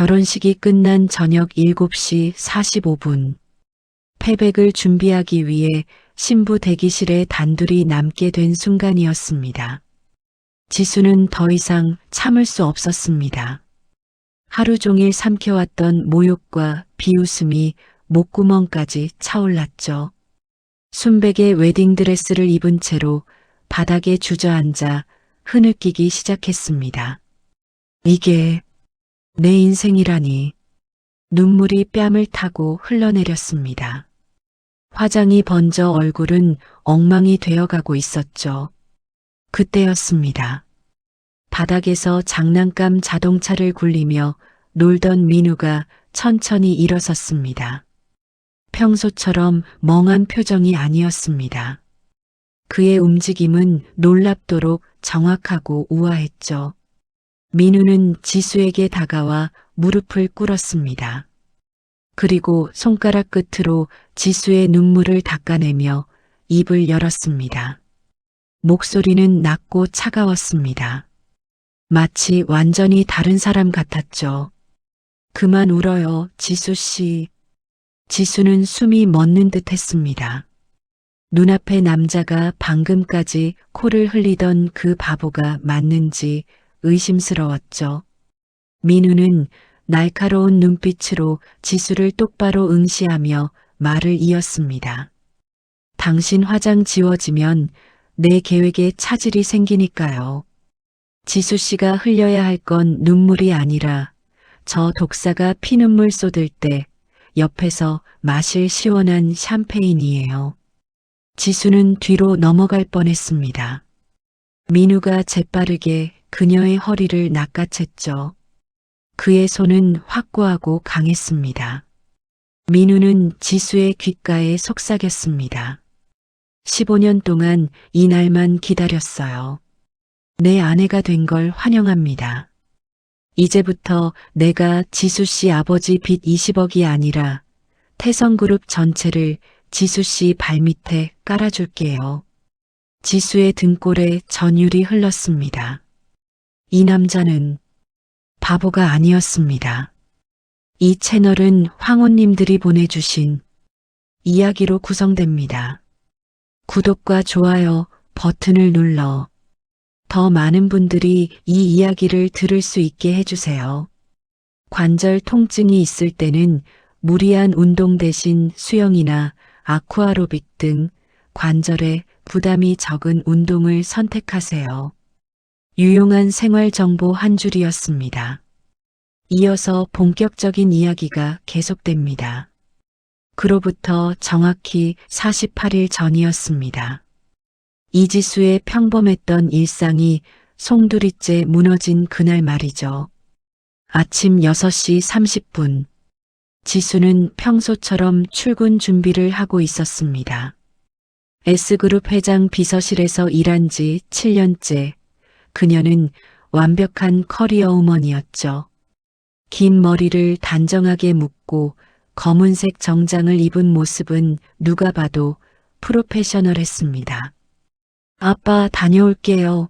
결혼식이 끝난 저녁 7시 45분. 패백을 준비하기 위해 신부 대기실에 단둘이 남게 된 순간이었습니다. 지수는 더 이상 참을 수 없었습니다. 하루 종일 삼켜왔던 모욕과 비웃음이 목구멍까지 차올랐죠. 순백의 웨딩드레스를 입은 채로 바닥에 주저앉아 흐느끼기 시작했습니다. 이게 내 인생이라니. 눈물이 뺨을 타고 흘러내렸습니다. 화장이 번져 얼굴은 엉망이 되어가고 있었죠. 그때였습니다. 바닥에서 장난감 자동차를 굴리며 놀던 민우가 천천히 일어섰습니다. 평소처럼 멍한 표정이 아니었습니다. 그의 움직임은 놀랍도록 정확하고 우아했죠. 민우는 지수에게 다가와 무릎을 꿇었습니다. 그리고 손가락 끝으로 지수의 눈물을 닦아내며 입을 열었습니다. 목소리는 낮고 차가웠습니다. 마치 완전히 다른 사람 같았죠. 그만 울어요, 지수 씨. 지수는 숨이 멎는 듯 했습니다. 눈앞의 남자가 방금까지 코를 흘리던 그 바보가 맞는지 의심스러웠죠. 민우는 날카로운 눈빛으로 지수를 똑바로 응시하며 말을 이었습니다. 당신 화장 지워지면 내 계획에 차질이 생기니까요. 지수 씨가 흘려야 할 건 눈물이 아니라 저 독사가 피눈물 쏟을 때 옆에서 마실 시원한 샴페인이에요. 지수는 뒤로 넘어갈 뻔했습니다. 민우가 재빠르게 그녀의 허리를 낚아챘죠. 그의 손은 확고하고 강했습니다. 민우는 지수의 귓가에 속삭였습니다. 15년 동안 이 날만 기다렸어요. 내 아내가 된 걸 환영합니다. 이제부터 내가 지수 씨 아버지 빚 20억이 아니라 태성그룹 전체를 지수 씨 발밑에 깔아줄게요. 지수의 등골에 전율이 흘렀습니다. 이 남자는 바보가 아니었습니다. 이 채널은 황혼님들이 보내주신 이야기로 구성됩니다. 구독과 좋아요 버튼을 눌러 더 많은 분들이 이 이야기를 들을 수 있게 해주세요. 관절 통증이 있을 때는 무리한 운동 대신 수영이나 아쿠아로빅 등 관절에 부담이 적은 운동을 선택하세요. 유용한 생활 정보 한 줄이었습니다. 이어서 본격적인 이야기가 계속됩니다. 그로부터 정확히 48일 전이었습니다. 이지수의 평범했던 일상이 송두리째 무너진 그날 말이죠. 아침 6시 30분. 지수는 평소처럼 출근 준비를 하고 있었습니다. S그룹 회장 비서실에서 일한 지 7년째. 그녀는 완벽한 커리어 우먼이었죠. 긴 머리를 단정하게 묶고 검은색 정장을 입은 모습은 누가 봐도 프로페셔널했습니다. 아빠 다녀올게요.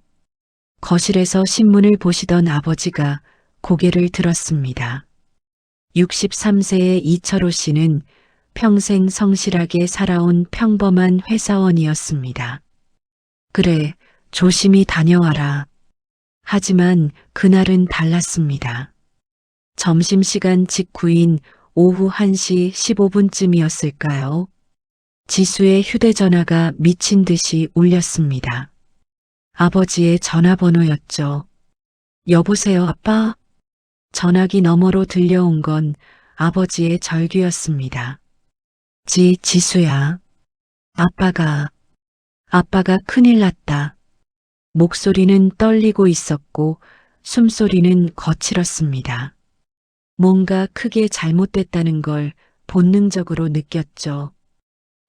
거실에서 신문을 보시던 아버지가 고개를 들었습니다. 63세의 이철호 씨는 평생 성실하게 살아온 평범한 회사원이었습니다. 그래, 조심히 다녀와라. 하지만 그날은 달랐습니다. 점심시간 직후인 오후 1시 15분쯤이었을까요? 지수의 휴대전화가 미친 듯이 울렸습니다. 아버지의 전화번호였죠. 여보세요, 아빠? 전화기 너머로 들려온 건 아버지의 절규였습니다. 지수야. 아빠가 큰일 났다. 목소리는 떨리고 있었고 숨소리는 거칠었습니다. 뭔가 크게 잘못됐다는 걸 본능적으로 느꼈죠.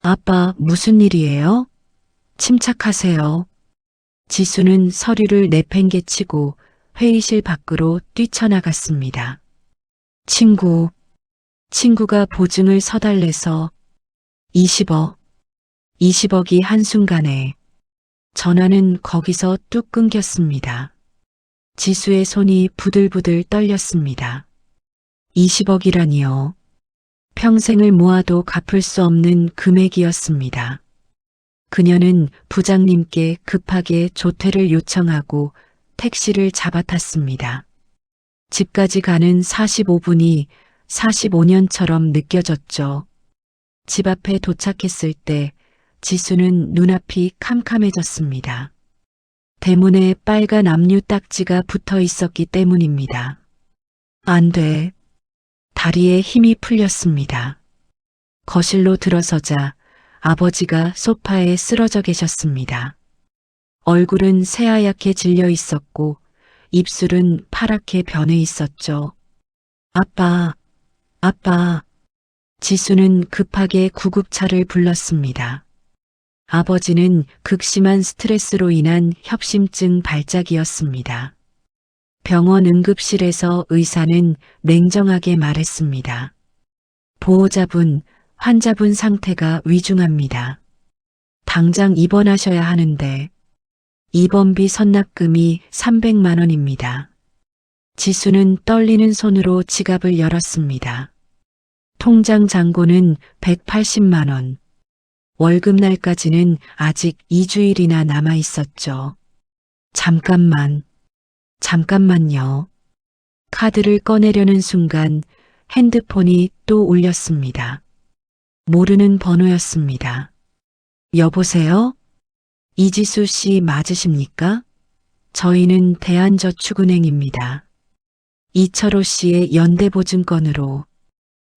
아빠, 무슨 일이에요? 침착하세요. 지수는 서류를 내팽개치고 회의실 밖으로 뛰쳐나갔습니다. 친구가 보증을 서달래서 20억이 한순간에. 전화는 거기서 뚝 끊겼습니다. 지수의 손이 부들부들 떨렸습니다. 20억이라니요. 평생을 모아도 갚을 수 없는 금액이었습니다. 그녀는 부장님께 급하게 조퇴를 요청하고 택시를 잡아탔습니다. 집까지 가는 45분이 45년처럼 느껴졌죠. 집 앞에 도착했을 때 지수는 눈앞이 캄캄해졌습니다. 대문에 빨간 압류 딱지가 붙어 있었기 때문입니다. 안 돼. 다리에 힘이 풀렸습니다. 거실로 들어서자 아버지가 소파에 쓰러져 계셨습니다. 얼굴은 새하얗게 질려 있었고 입술은 파랗게 변해 있었죠. 아빠, 아빠. 지수는 급하게 구급차를 불렀습니다. 아버지는 극심한 스트레스로 인한 협심증 발작이었습니다. 병원 응급실에서 의사는 냉정하게 말했습니다. 보호자분, 환자분 상태가 위중합니다. 당장 입원하셔야 하는데 입원비 선납금이 300만 원입니다. 지수는 떨리는 손으로 지갑을 열었습니다. 통장 잔고는 180만 원. 월급날까지는 아직 2주일이나 남아 있었죠. 잠깐만요. 카드를 꺼내려는 순간 핸드폰이 또 울렸습니다. 모르는 번호였습니다. 여보세요? 이지수 씨 맞으십니까? 저희는 대한저축은행입니다. 이철호 씨의 연대보증건으로.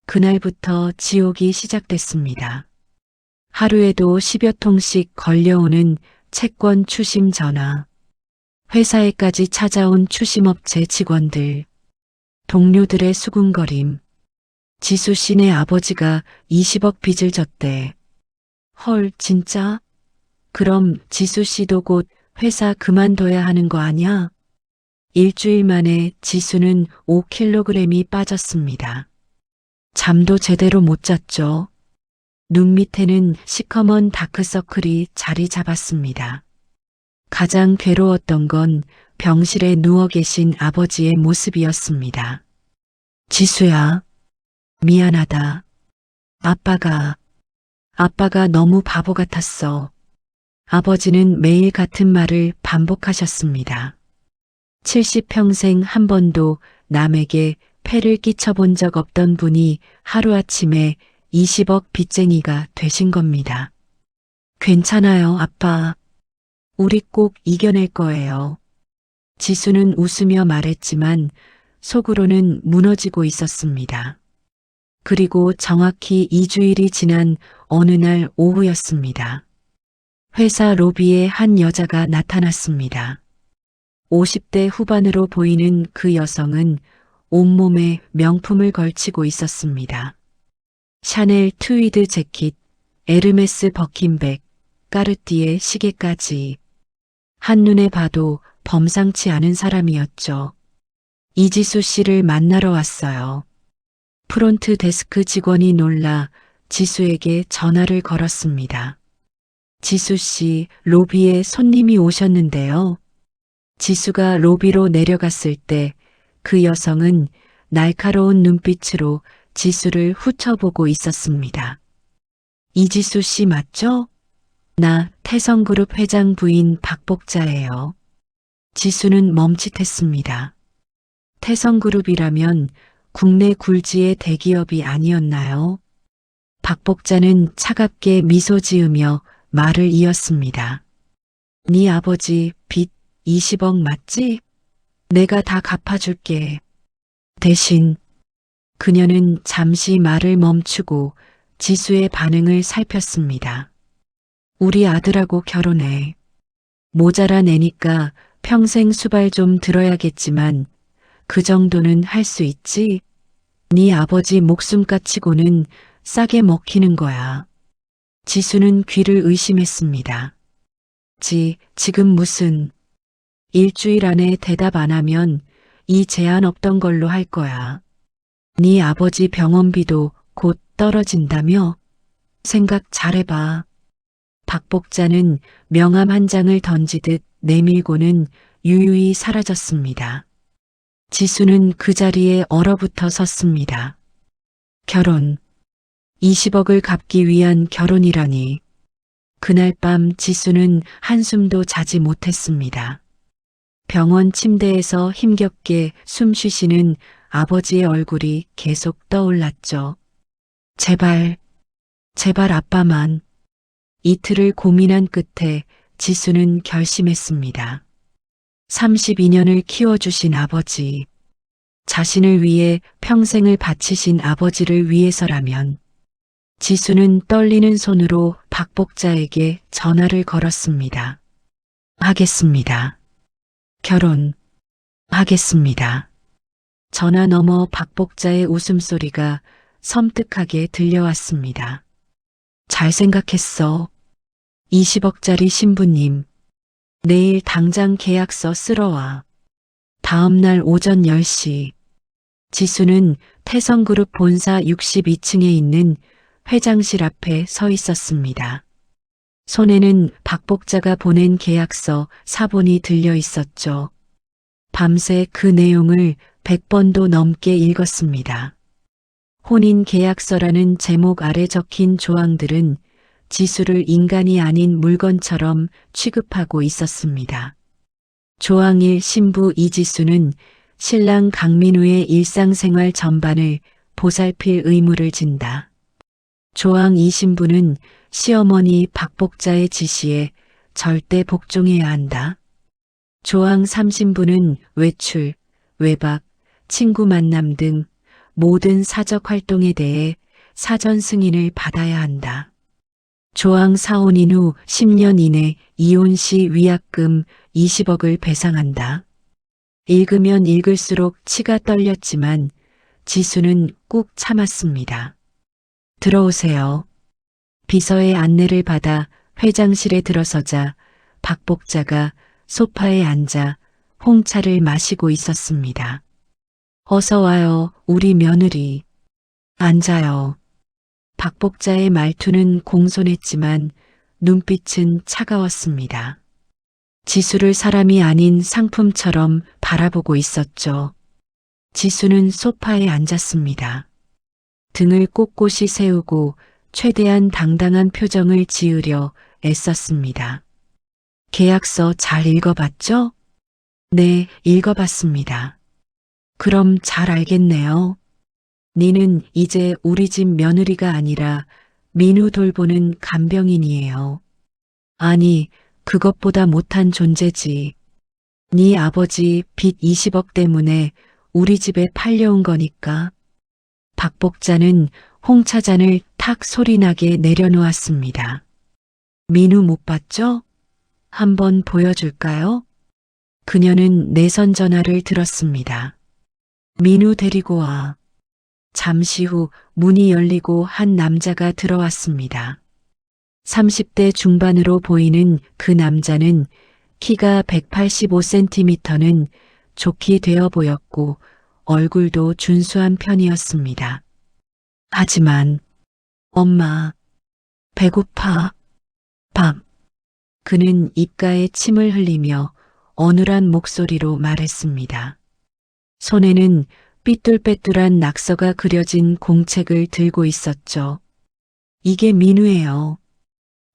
그날부터 지옥이 시작됐습니다. 하루에도 10여 통씩 걸려오는 채권 추심 전화. 회사에까지 찾아온 추심업체 직원들. 동료들의 수군거림. 지수 씨네 아버지가 20억 빚을 졌대. 헐, 진짜? 그럼 지수 씨도 곧 회사 그만둬야 하는 거 아냐? 일주일 만에 지수는 5kg이 빠졌습니다. 잠도 제대로 못 잤죠. 눈 밑에는 시커먼 다크서클이 자리 잡았습니다. 가장 괴로웠던 건 병실에 누워 계신 아버지의 모습이었습니다. 지수야, 미안하다. 아빠가 너무 바보 같았어. 아버지는 매일 같은 말을 반복하셨습니다. 70평생 한 번도 남에게 폐를 끼쳐본 적 없던 분이 하루아침에 20억 빚쟁이가 되신 겁니다. 괜찮아요, 아빠. 우리 꼭 이겨낼 거예요. 지수는 웃으며 말했지만 속으로는 무너지고 있었습니다. 그리고 정확히 2주일이 지난 어느 날 오후였습니다. 회사 로비에 한 여자가 나타났습니다. 50대 후반으로 보이는 그 여성은 온몸에 명품을 걸치고 있었습니다. 샤넬 트위드 재킷, 에르메스 버킨백, 까르띠에 시계까지. 한눈에 봐도 범상치 않은 사람이었죠. 이지수 씨를 만나러 왔어요. 프론트 데스크 직원이 놀라 지수에게 전화를 걸었습니다. 지수 씨, 로비에 손님이 오셨는데요. 지수가 로비로 내려갔을 때 그 여성은 날카로운 눈빛으로 지수를 훑어보고 있었습니다. 이지수 씨 맞죠? 나 태성그룹 회장 부인 박복자예요. 지수는 멈칫했습니다. 태성그룹이라면 국내 굴지의 대기업이 아니었나요? 박복자는 차갑게 미소 지으며 말을 이었습니다. 네 아버지 빚 20억 맞지? 내가 다 갚아줄게. 대신 그녀는 잠시 말을 멈추고 지수의 반응을 살폈습니다. 우리 아들하고 결혼해. 모자란 애니까 평생 수발 좀 들어야겠지만 그 정도는 할 수 있지? 네 아버지 목숨값치고는 싸게 먹히는 거야. 지수는 귀를 의심했습니다. 지금 무슨... 일주일 안에 대답 안 하면 이 제안 없던 걸로 할 거야. 네 아버지 병원비도 곧 떨어진다며? 생각 잘해봐. 박복자는 명함 한 장을 던지듯 내밀고는 유유히 사라졌습니다. 지수는 그 자리에 얼어붙어 섰습니다. 결혼. 20억을 갚기 위한 결혼이라니. 그날 밤 지수는 한숨도 자지 못했습니다. 병원 침대에서 힘겹게 숨 쉬시는 아버지의 얼굴이 계속 떠올랐죠. 제발, 제발 아빠만. 이틀을 고민한 끝에 지수는 결심했습니다. 32년을 키워주신 아버지, 자신을 위해 평생을 바치신 아버지를 위해서라면 지수는 떨리는 손으로 박복자에게 전화를 걸었습니다. 하겠습니다. 결혼, 하겠습니다. 전화 너머 박복자의 웃음소리가 섬뜩하게 들려왔습니다. 잘 생각했어. 20억짜리 신부님. 내일 당장 계약서 쓸어와. 다음 날 오전 10시. 지수는 태성그룹 본사 62층에 있는 회장실 앞에 서 있었습니다. 손에는 박복자가 보낸 계약서 사본이 들려 있었죠. 밤새 그 내용을 100번도 넘게 읽었습니다. 혼인 계약서라는 제목 아래 적힌 조항들은 지수를 인간이 아닌 물건처럼 취급하고 있었습니다. 조항 1 신부 이지수는 신랑 강민우의 일상생활 전반을 보살필 의무를 진다. 조항 2 신부는 시어머니 박복자의 지시에 절대 복종해야 한다. 조항 3 신부는 외출, 외박, 친구 만남 등 모든 사적 활동에 대해 사전 승인을 받아야 한다. 조항 4 혼인 후 10년 이내 이혼 시 위약금 20억을 배상한다. 읽으면 읽을수록 치가 떨렸지만 지수는 꾹 참았습니다. 들어오세요. 비서의 안내를 받아 회장실에 들어서자 박복자가 소파에 앉아 홍차를 마시고 있었습니다. 어서 와요, 우리 며느리. 앉아요. 박복자의 말투는 공손했지만 눈빛은 차가웠습니다. 지수를 사람이 아닌 상품처럼 바라보고 있었죠. 지수는 소파에 앉았습니다. 등을 꼿꼿이 세우고 최대한 당당한 표정을 지으려 애썼습니다. 계약서 잘 읽어봤죠? 네, 읽어봤습니다. 그럼 잘 알겠네요. 니는 이제 우리 집 며느리가 아니라 민우 돌보는 간병인이에요. 아니, 그것보다 못한 존재지. 네 아버지 빚 20억 때문에 우리 집에 팔려온 거니까. 박복자는 홍차잔을 탁 소리나게 내려놓았습니다. 민우 못 봤죠? 한번 보여줄까요? 그녀는 내선 전화를 들었습니다. 민우 데리고 와. 잠시 후 문이 열리고 한 남자가 들어왔습니다. 30대 중반으로 보이는 그 남자는 키가 185cm는 좋게 되어 보였고 얼굴도 준수한 편이었습니다. 하지만 엄마, 배고파. 밥. 그는 입가에 침을 흘리며 어눌한 목소리로 말했습니다. 손에는 삐뚤빼뚤한 낙서가 그려진 공책을 들고 있었죠. 이게 민우예요.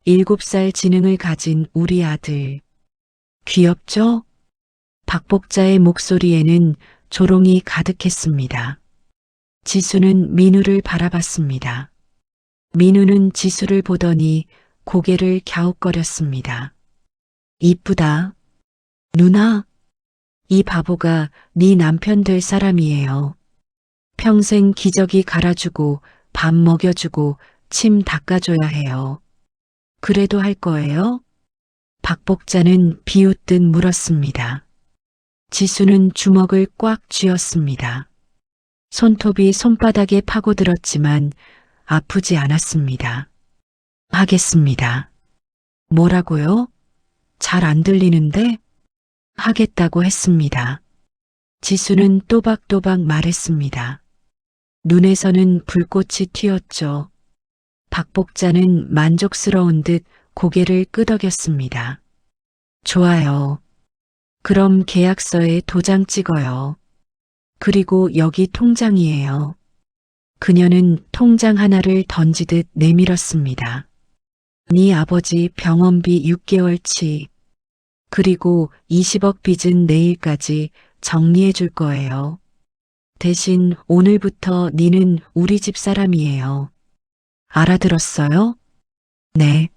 7살 지능을 가진 우리 아들. 귀엽죠? 박복자의 목소리에는 조롱이 가득했습니다. 지수는 민우를 바라봤습니다. 민우는 지수를 보더니 고개를 갸웃거렸습니다. 이쁘다. 누나, 이 바보가 네 남편 될 사람이에요. 평생 기저귀 갈아주고 밥 먹여주고 침 닦아줘야 해요. 그래도 할 거예요? 박복자는 비웃듯 물었습니다. 지수는 주먹을 꽉 쥐었습니다. 손톱이 손바닥에 파고들었지만 아프지 않았습니다. 하겠습니다. 뭐라고요? 잘 안 들리는데? 하겠다고 했습니다. 지수는 또박또박 말했습니다. 눈에서는 불꽃이 튀었죠. 박복자는 만족스러운 듯 고개를 끄덕였습니다. 좋아요. 그럼 계약서에 도장 찍어요. 그리고 여기 통장이에요. 그녀는 통장 하나를 던지듯 내밀었습니다. 네 아버지 병원비 6개월치, 그리고 20억 빚은 내일까지 정리해 줄 거예요. 대신 오늘부터 니는 우리 집 사람이에요. 알아들었어요? 네.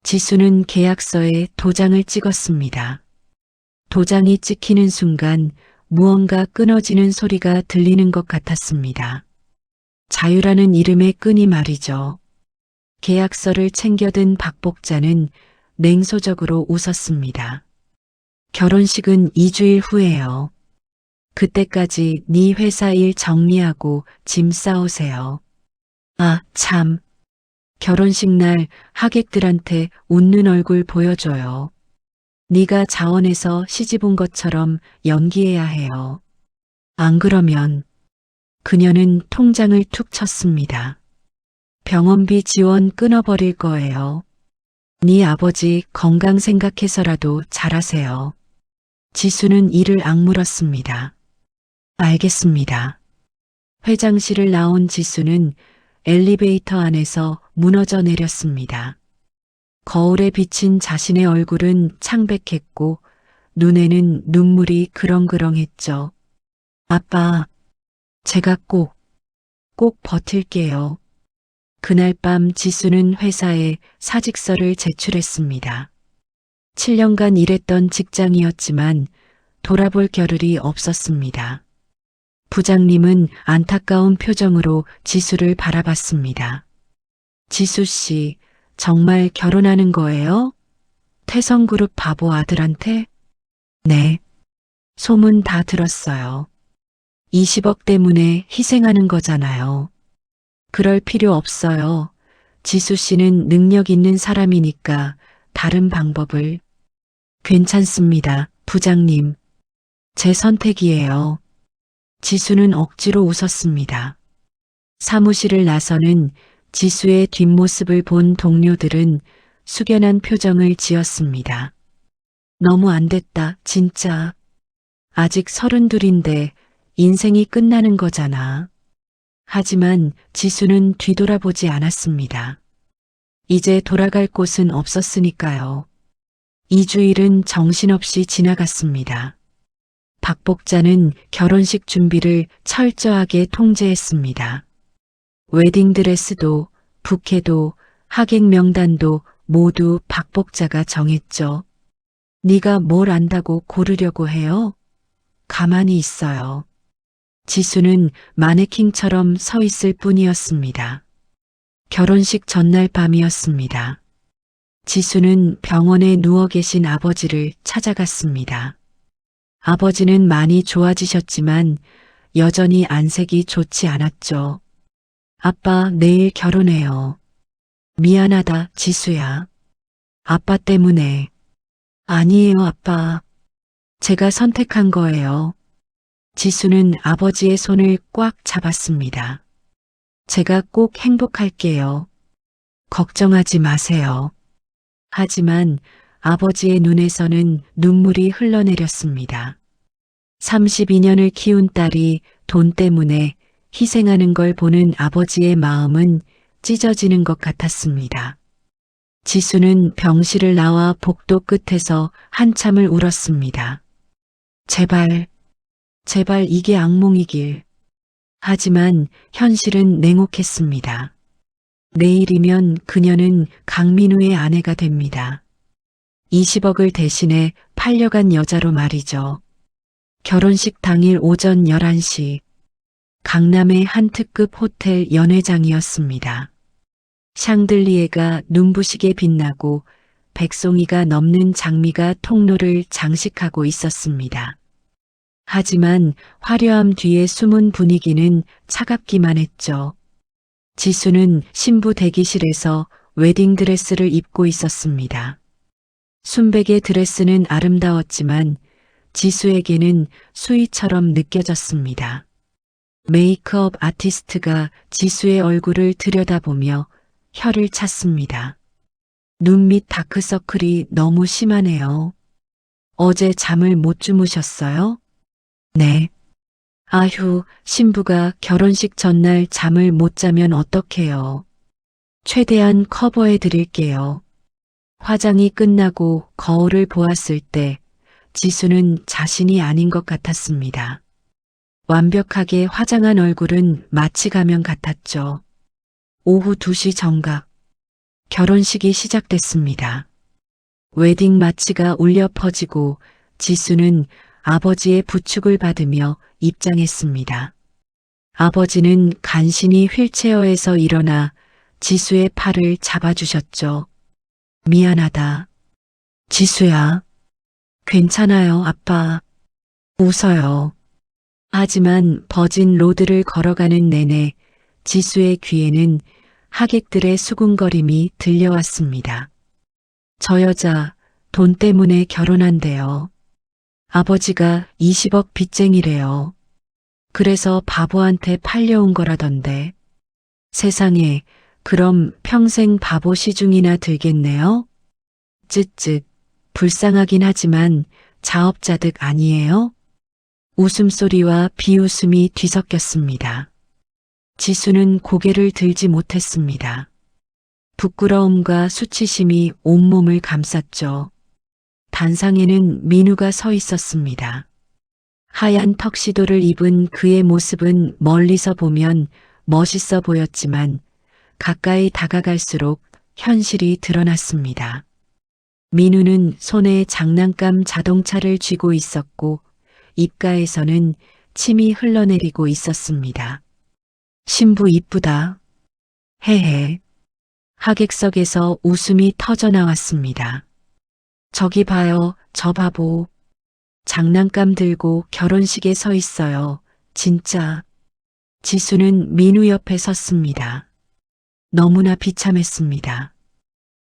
지수는 계약서에 도장을 찍었습니다. 도장이 찍히는 순간 무언가 끊어지는 소리가 들리는 것 같았습니다. 자유라는 이름의 끈이 말이죠. 계약서를 챙겨든 박복자는 냉소적으로 웃었습니다. 결혼식은 2주일 후에요. 그때까지 네 회사 일 정리하고 짐 싸오세요. 아, 참. 결혼식 날 하객들한테 웃는 얼굴 보여줘요. 네가 자원에서 시집 온 것처럼 연기해야 해요. 안 그러면 그녀는 통장을 툭 쳤습니다. 병원비 지원 끊어버릴 거예요. 네 아버지 건강 생각해서라도 잘하세요. 지수는 이를 악물었습니다. 알겠습니다. 회장실을 나온 지수는 엘리베이터 안에서 무너져 내렸습니다. 거울에 비친 자신의 얼굴은 창백했고 눈에는 눈물이 그렁그렁했죠. 아빠, 제가 꼭 버틸게요. 그날 밤 지수는 회사에 사직서를 제출했습니다. 7년간 일했던 직장이었지만 돌아볼 겨를이 없었습니다. 부장님은 안타까운 표정으로 지수를 바라봤습니다. 지수 씨, 정말 결혼하는 거예요? 태성그룹 바보 아들한테? 네. 소문 다 들었어요. 20억 때문에 희생하는 거잖아요. 그럴 필요 없어요. 지수 씨는 능력 있는 사람이니까 다른 방법을. 괜찮습니다, 부장님. 제 선택이에요. 지수는 억지로 웃었습니다. 사무실을 나서는 지수의 뒷모습을 본 동료들은 숙연한 표정을 지었습니다. 너무 안 됐다, 진짜. 아직 32인데 인생이 끝나는 거잖아. 하지만 지수는 뒤돌아보지 않았습니다. 이제 돌아갈 곳은 없었으니까요. 2주일은 정신없이 지나갔습니다. 박복자는 결혼식 준비를 철저하게 통제했습니다. 웨딩드레스도, 부케도, 하객 명단도 모두 박복자가 정했죠. 네가 뭘 안다고 고르려고 해요? 가만히 있어요. 지수는 마네킹처럼 서 있을 뿐이었습니다. 결혼식 전날 밤이었습니다. 지수는 병원에 누워 계신 아버지를 찾아갔습니다. 아버지는 많이 좋아지셨지만 여전히 안색이 좋지 않았죠. 아빠, 내일 결혼해요. 미안하다, 지수야. 아빠 때문에. 아니에요, 아빠. 제가 선택한 거예요. 지수는 아버지의 손을 꽉 잡았습니다. 제가 꼭 행복할게요. 걱정하지 마세요. 하지만 아버지의 눈에서는 눈물이 흘러내렸습니다. 32년을 키운 딸이 돈 때문에 희생하는 걸 보는 아버지의 마음은 찢어지는 것 같았습니다. 지수는 병실을 나와 복도 끝에서 한참을 울었습니다. 제발 이게 악몽이길. 하지만 현실은 냉혹했습니다. 내일이면 그녀는 강민우의 아내가 됩니다. 20억을 대신에 팔려간 여자로 말이죠. 결혼식 당일 오전 11시 강남의 한 특급 호텔 연회장이었습니다. 샹들리에가 눈부시게 빛나고 백송이가 넘는 장미가 통로를 장식하고 있었습니다. 하지만 화려함 뒤에 숨은 분위기는 차갑기만 했죠. 지수는 신부 대기실에서 웨딩드레스를 입고 있었습니다. 순백의 드레스는 아름다웠지만 지수에게는 수의처럼 느껴졌습니다. 메이크업 아티스트가 지수의 얼굴을 들여다보며 혀를 찼습니다. 눈 밑 다크서클이 너무 심하네요. 어제 잠을 못 주무셨어요? 네. 아휴, 신부가 결혼식 전날 잠을 못 자면 어떡해요. 최대한 커버해 드릴게요. 화장이 끝나고 거울을 보았을 때 지수는 자신이 아닌 것 같았습니다. 완벽하게 화장한 얼굴은 마치 가면 같았죠. 오후 2시 정각. 결혼식이 시작됐습니다. 웨딩 마치가 울려 퍼지고 지수는 아버지의 부축을 받으며 입장했습니다. 아버지는 간신히 휠체어에서 일어나 지수의 팔을 잡아주셨죠. 미안하다. 지수야. 괜찮아요, 아빠. 웃어요. 하지만 버진 로드를 걸어가는 내내 지수의 귀에는 하객들의 수군거림이 들려왔습니다. 저 여자 돈 때문에 결혼한대요. 아버지가 20억 빚쟁이래요. 그래서 바보한테 팔려온 거라던데. 세상에, 그럼 평생 바보 시중이나 들겠네요? 쯧쯧, 불쌍하긴 하지만 자업자득 아니에요? 웃음소리와 비웃음이 뒤섞였습니다. 지수는 고개를 들지 못했습니다. 부끄러움과 수치심이 온몸을 감쌌죠. 단상에는 민우가 서 있었습니다. 하얀 턱시도를 입은 그의 모습은 멀리서 보면 멋있어 보였지만 가까이 다가갈수록 현실이 드러났습니다. 민우는 손에 장난감 자동차를 쥐고 있었고 입가에서는 침이 흘러내리고 있었습니다. 신부 이쁘다. 헤헤. 하객석에서 웃음이 터져 나왔습니다. 저기 봐요, 저 바보. 장난감 들고 결혼식에 서 있어요. 진짜. 지수는 민우 옆에 섰습니다. 너무나 비참했습니다.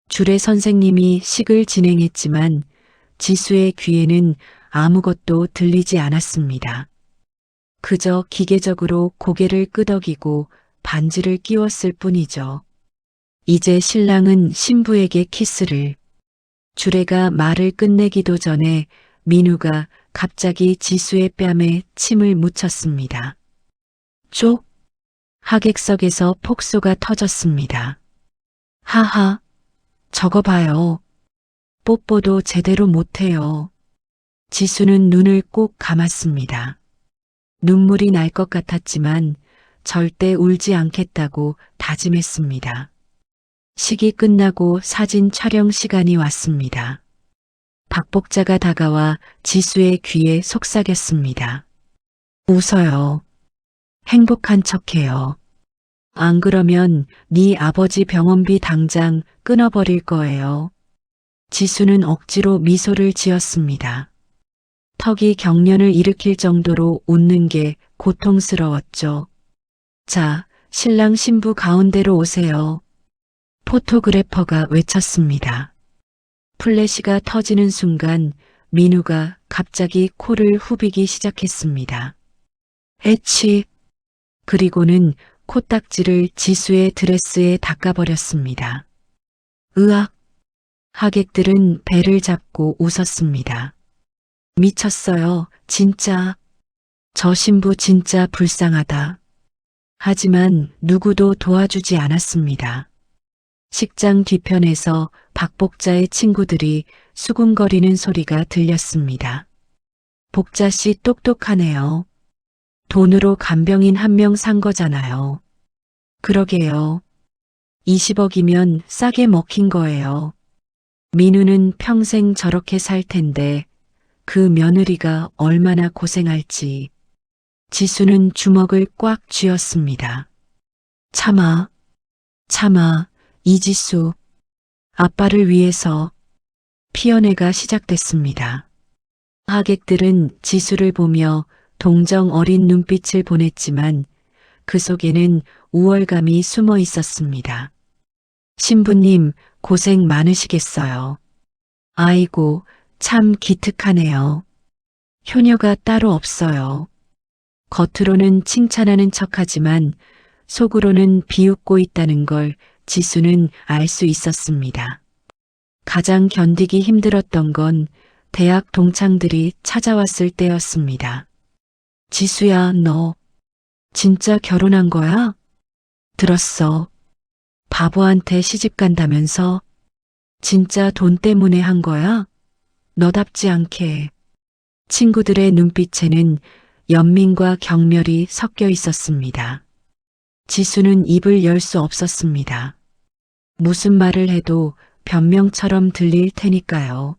주례 선생님이 식을 진행했지만 지수의 귀에는 아무것도 들리지 않았습니다. 그저 기계적으로 고개를 끄덕이고 반지를 끼웠을 뿐이죠. 이제 신랑은 신부에게 키스를. 주례가 말을 끝내기도 전에 민우가 갑자기 지수의 뺨에 침을 묻혔습니다. 쪽! 하객석에서 폭소가 터졌습니다. 하하, 저거 봐요. 뽀뽀도 제대로 못해요. 지수는 눈을 꼭 감았습니다. 눈물이 날 것 같았지만 절대 울지 않겠다고 다짐했습니다. 식이 끝나고 사진 촬영 시간이 왔습니다. 박복자가 다가와 지수의 귀에 속삭였습니다. 웃어요. 행복한 척해요. 안 그러면 네 아버지 병원비 당장 끊어버릴 거예요. 지수는 억지로 미소를 지었습니다. 턱이 경련을 일으킬 정도로 웃는 게 고통스러웠죠. 자, 신랑 신부 가운데로 오세요. 포토그래퍼가 외쳤습니다. 플래시가 터지는 순간 민우가 갑자기 코를 후비기 시작했습니다. 에치. 그리고는 코딱지를 지수의 드레스에 닦아버렸습니다. 으악. 하객들은 배를 잡고 웃었습니다. 미쳤어요, 진짜. 저 신부 진짜 불쌍하다. 하지만 누구도 도와주지 않았습니다. 식장 뒤편에서 박복자의 친구들이 수군거리는 소리가 들렸습니다. 복자 씨 똑똑하네요. 돈으로 간병인 한 명 산 거잖아요. 그러게요. 20억이면 싸게 먹힌 거예요. 민우는 평생 저렇게 살 텐데 그 며느리가 얼마나 고생할지. 지수는 주먹을 꽉 쥐었습니다. 참아, 참아, 이지수. 아빠를 위해서. 피연회가 시작됐습니다. 하객들은 지수를 보며 동정 어린 눈빛을 보냈지만 그 속에는 우월감이 숨어 있었습니다. 신부님, 고생 많으시겠어요. 아이고, 참 기특하네요. 효녀가 따로 없어요. 겉으로는 칭찬하는 척하지만 속으로는 비웃고 있다는 걸 지수는 알 수 있었습니다. 가장 견디기 힘들었던 건 대학 동창들이 찾아왔을 때였습니다. 지수야, 너 진짜 결혼한 거야? 들었어. 바보한테 시집 간다면서? 진짜 돈 때문에 한 거야? 너답지 않게. 친구들의 눈빛에는 연민과 경멸이 섞여 있었습니다. 지수는 입을 열 수 없었습니다. 무슨 말을 해도 변명처럼 들릴 테니까요.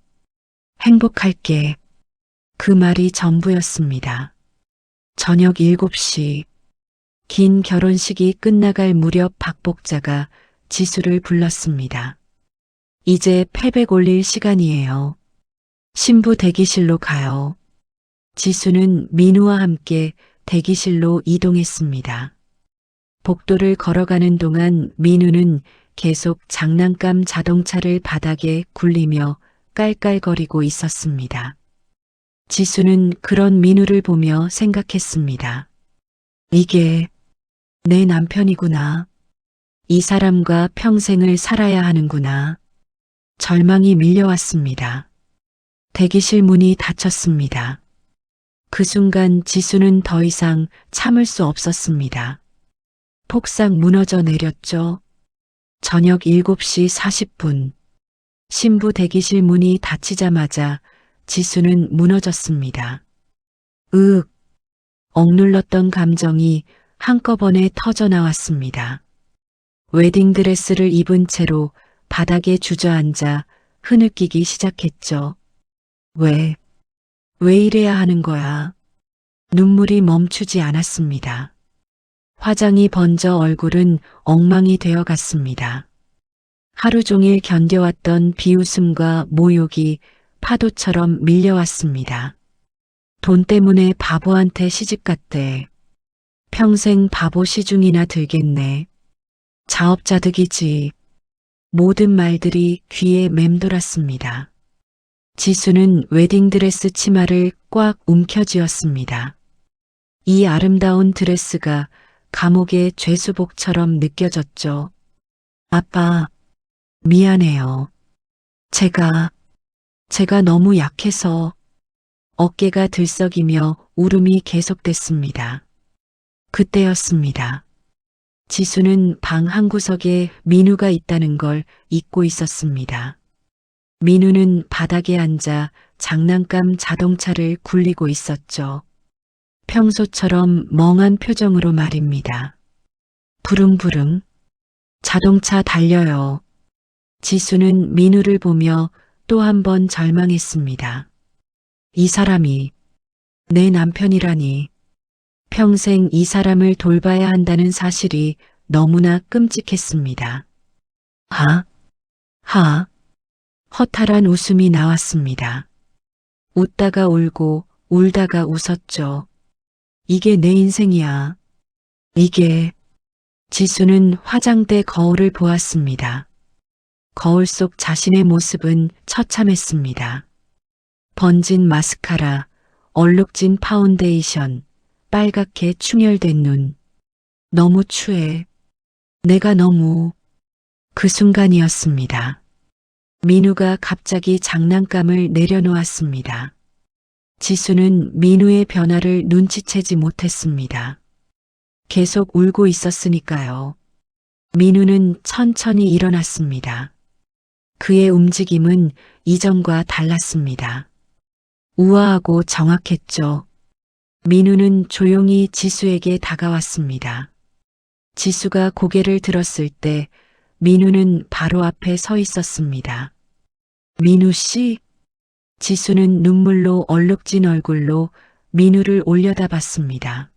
행복할게. 그 말이 전부였습니다. 저녁 7시. 긴 결혼식이 끝나갈 무렵 박복자가 지수를 불렀습니다. 이제 패백 올릴 시간이에요. 신부 대기실로 가요. 지수는 민우와 함께 대기실로 이동했습니다. 복도를 걸어가는 동안 민우는 계속 장난감 자동차를 바닥에 굴리며 깔깔거리고 있었습니다. 지수는 그런 민우를 보며 생각했습니다. 이게 내 남편이구나. 이 사람과 평생을 살아야 하는구나. 절망이 밀려왔습니다. 대기실 문이 닫혔습니다. 그 순간 지수는 더 이상 참을 수 없었습니다. 폭삭 무너져 내렸죠. 저녁 7시 40분. 신부 대기실 문이 닫히자마자 지수는 무너졌습니다. 으윽, 억눌렀던 감정이 한꺼번에 터져 나왔습니다. 웨딩드레스를 입은 채로 바닥에 주저앉아 흐느끼기 시작했죠. 왜 이래야 하는 거야? 눈물이 멈추지 않았습니다. 화장이 번져 얼굴은 엉망이 되어 갔습니다. 하루 종일 견뎌왔던 비웃음과 모욕이 파도처럼 밀려왔습니다. 돈 때문에 바보한테 시집갔대. 평생 바보 시중이나 들겠네. 자업자득이지. 모든 말들이 귀에 맴돌았습니다. 지수는 웨딩드레스 치마를 꽉 움켜쥐었습니다. 이 아름다운 드레스가 감옥의 죄수복처럼 느껴졌죠. 아빠, 미안해요. 제가 너무 약해서. 어깨가 들썩이며 울음이 계속됐습니다. 그때였습니다. 지수는 방 한구석에 민우가 있다는 걸 잊고 있었습니다. 민우는 바닥에 앉아 장난감 자동차를 굴리고 있었죠. 평소처럼 멍한 표정으로 말입니다. 부릉부릉. 자동차 달려요. 지수는 민우를 보며 또 한 번 절망했습니다. 이 사람이 내 남편이라니. 평생 이 사람을 돌봐야 한다는 사실이 너무나 끔찍했습니다. 하. 허탈한 웃음이 나왔습니다. 웃다가 울고 울다가 웃었죠. 이게 내 인생이야. 이게. 지수는 화장대 거울을 보았습니다. 거울 속 자신의 모습은 처참했습니다. 번진 마스카라, 얼룩진 파운데이션, 빨갛게 충혈된 눈. 너무 추해. 내가 너무. 그 순간이었습니다. 민우가 갑자기 장난감을 내려놓았습니다. 지수는 민우의 변화를 눈치채지 못했습니다. 계속 울고 있었으니까요. 민우는 천천히 일어났습니다. 그의 움직임은 이전과 달랐습니다. 우아하고 정확했죠. 민우는 조용히 지수에게 다가왔습니다. 지수가 고개를 들었을 때 민우는 바로 앞에 서 있었습니다. 민우 씨? 지수는 눈물로 얼룩진 얼굴로 민우를 올려다봤습니다.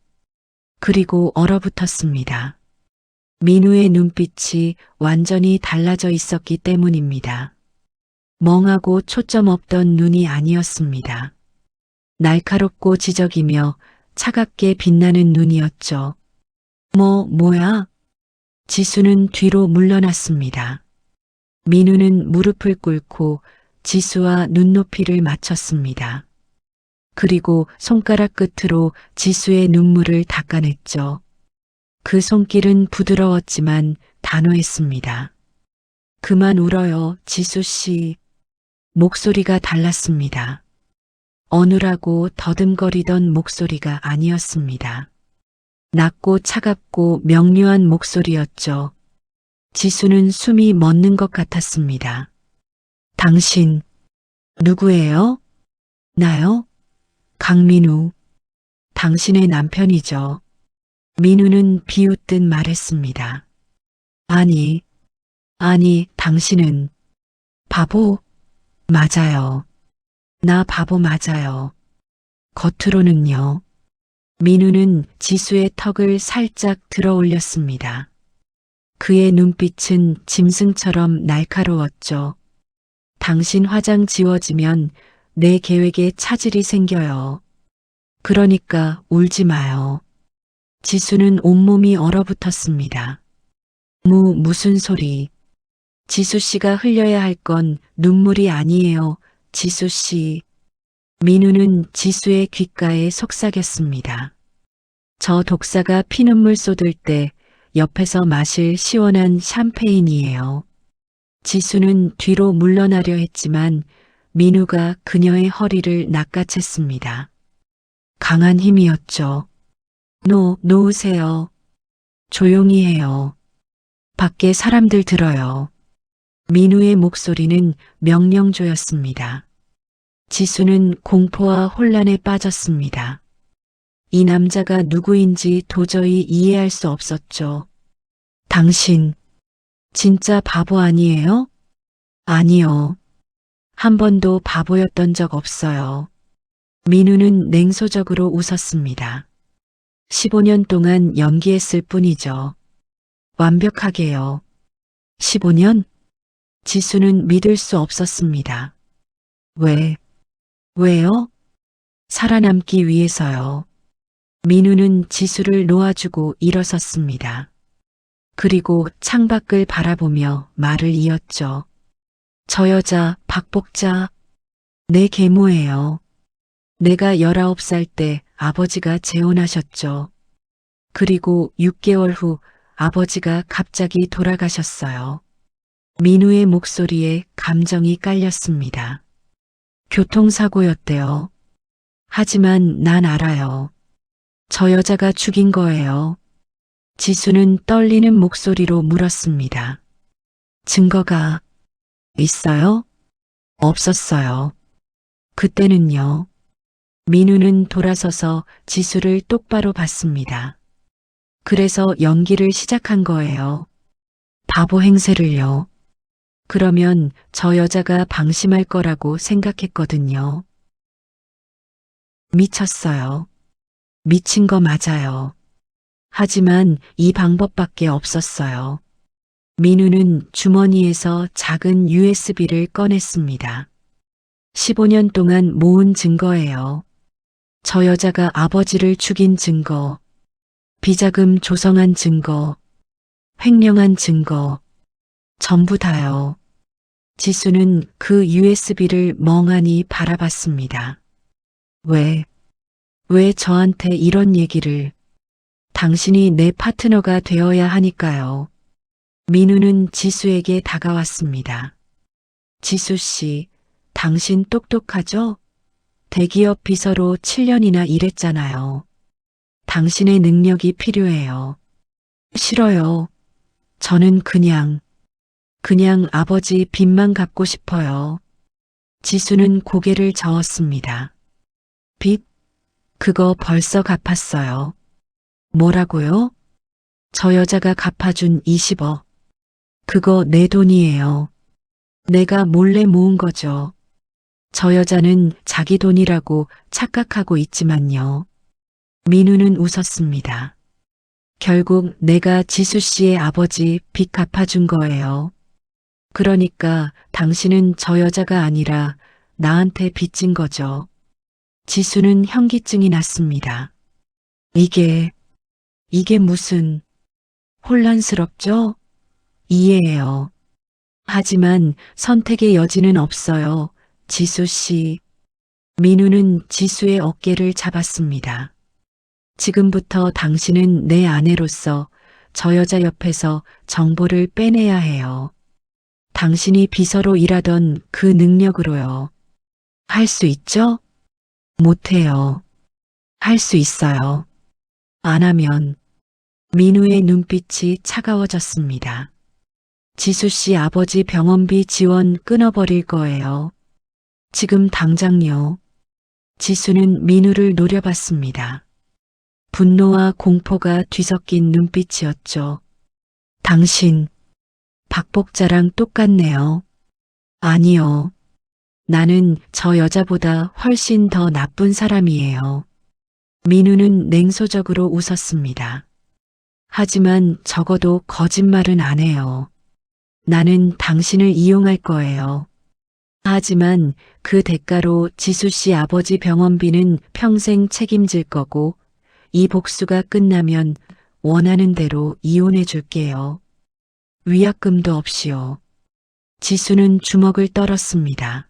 그리고 얼어붙었습니다. 민우의 눈빛이 완전히 달라져 있었기 때문입니다. 멍하고 초점 없던 눈이 아니었습니다. 날카롭고 지적이며 차갑게 빛나는 눈이었죠. 뭐야? 지수는 뒤로 물러났습니다. 민우는 무릎을 꿇고 지수와 눈높이를 맞췄습니다. 그리고 손가락 끝으로 지수의 눈물을 닦아냈죠. 그 손길은 부드러웠지만 단호했습니다. 그만 울어요, 지수 씨. 목소리가 달랐습니다. 어눌하고 더듬거리던 목소리가 아니었습니다. 낮고 차갑고 명료한 목소리였죠. 지수는 숨이 멎는 것 같았습니다. 당신, 누구예요? 나요? 강민우. 당신의 남편이죠. 민우는 비웃듯 말했습니다. 아니, 당신은 바보? 맞아요. 나 바보 맞아요. 겉으로는요. 민우는 지수의 턱을 살짝 들어 올렸습니다. 그의 눈빛은 짐승처럼 날카로웠죠. 당신 화장 지워지면 내 계획에 차질이 생겨요. 그러니까 울지 마요. 지수는 온몸이 얼어붙었습니다. 무슨 소리. 지수 씨가 흘려야 할 건 눈물이 아니에요. 지수 씨. 민우는 지수의 귓가에 속삭였습니다. 저 독사가 피눈물 쏟을 때 옆에서 마실 시원한 샴페인이에요. 지수는 뒤로 물러나려 했지만 민우가 그녀의 허리를 낚아챘습니다. 강한 힘이었죠. 놓으세요. 조용히 해요. 밖에 사람들 들어요. 민우의 목소리는 명령조였습니다. 지수는 공포와 혼란에 빠졌습니다. 이 남자가 누구인지 도저히 이해할 수 없었죠. 당신, 진짜 바보 아니에요? 아니요. 한 번도 바보였던 적 없어요. 민우는 냉소적으로 웃었습니다. 15년 동안 연기했을 뿐이죠. 완벽하게요. 15년? 지수는 믿을 수 없었습니다. 왜요? 살아남기 위해서요. 민우는 지수를 놓아주고 일어섰습니다. 그리고 창밖을 바라보며 말을 이었죠. 저 여자 박복자, 내 계모예요. 내가 19살 때 아버지가 재혼하셨죠. 그리고 6개월 후 아버지가 갑자기 돌아가셨어요. 민우의 목소리에 감정이 깔렸습니다. 교통사고였대요. 하지만 난 알아요. 저 여자가 죽인 거예요. 지수는 떨리는 목소리로 물었습니다. 증거가 있어요? 없었어요. 그때는요. 민우는 돌아서서 지수를 똑바로 봤습니다. 그래서 연기를 시작한 거예요. 바보 행세를요. 그러면 저 여자가 방심할 거라고 생각했거든요. 미쳤어요. 미친 거 맞아요. 하지만 이 방법밖에 없었어요. 민우는 주머니에서 작은 USB를 꺼냈습니다. 15년 동안 모은 증거예요. 저 여자가 아버지를 죽인 증거, 비자금 조성한 증거, 횡령한 증거, 전부 다요. 지수는 그 USB를 멍하니 바라봤습니다. 왜 저한테 이런 얘기를? 당신이 내 파트너가 되어야 하니까요. 민우는 지수에게 다가왔습니다. 지수 씨, 당신 똑똑하죠? 대기업 비서로 7년이나 일했잖아요. 당신의 능력이 필요해요. 싫어요. 저는 그냥 아버지 빚만 갚고 싶어요. 지수는 고개를 저었습니다. 빚? 그거 벌써 갚았어요. 뭐라고요? 저 여자가 갚아준 20억. 그거 내 돈이에요. 내가 몰래 모은 거죠. 저 여자는 자기 돈이라고 착각하고 있지만요. 민우는 웃었습니다. 결국 내가 지수 씨의 아버지 빚 갚아준 거예요. 그러니까 당신은 저 여자가 아니라 나한테 빚진 거죠. 지수는 현기증이 났습니다. 이게 무슨 혼란스럽죠? 이해해요. 하지만 선택의 여지는 없어요. 지수 씨. 민우는 지수의 어깨를 잡았습니다. 지금부터 당신은 내 아내로서 저 여자 옆에서 정보를 빼내야 해요. 당신이 비서로 일하던 그 능력으로요. 할 수 있죠? 못해요. 할 수 있어요. 안 하면 민우의 눈빛이 차가워졌습니다. 지수 씨 아버지 병원비 지원 끊어버릴 거예요. 지금 당장요. 지수는 민우를 노려봤습니다. 분노와 공포가 뒤섞인 눈빛이었죠. 당신, 박복자랑 똑같네요. 아니요. 나는 저 여자보다 훨씬 더 나쁜 사람이에요. 민우는 냉소적으로 웃었습니다. 하지만 적어도 거짓말은 안 해요. 나는 당신을 이용할 거예요. 하지만 그 대가로 지수 씨 아버지 병원비는 평생 책임질 거고 이 복수가 끝나면 원하는 대로 이혼해 줄게요. 위약금도 없이요. 지수는 주먹을 떨었습니다.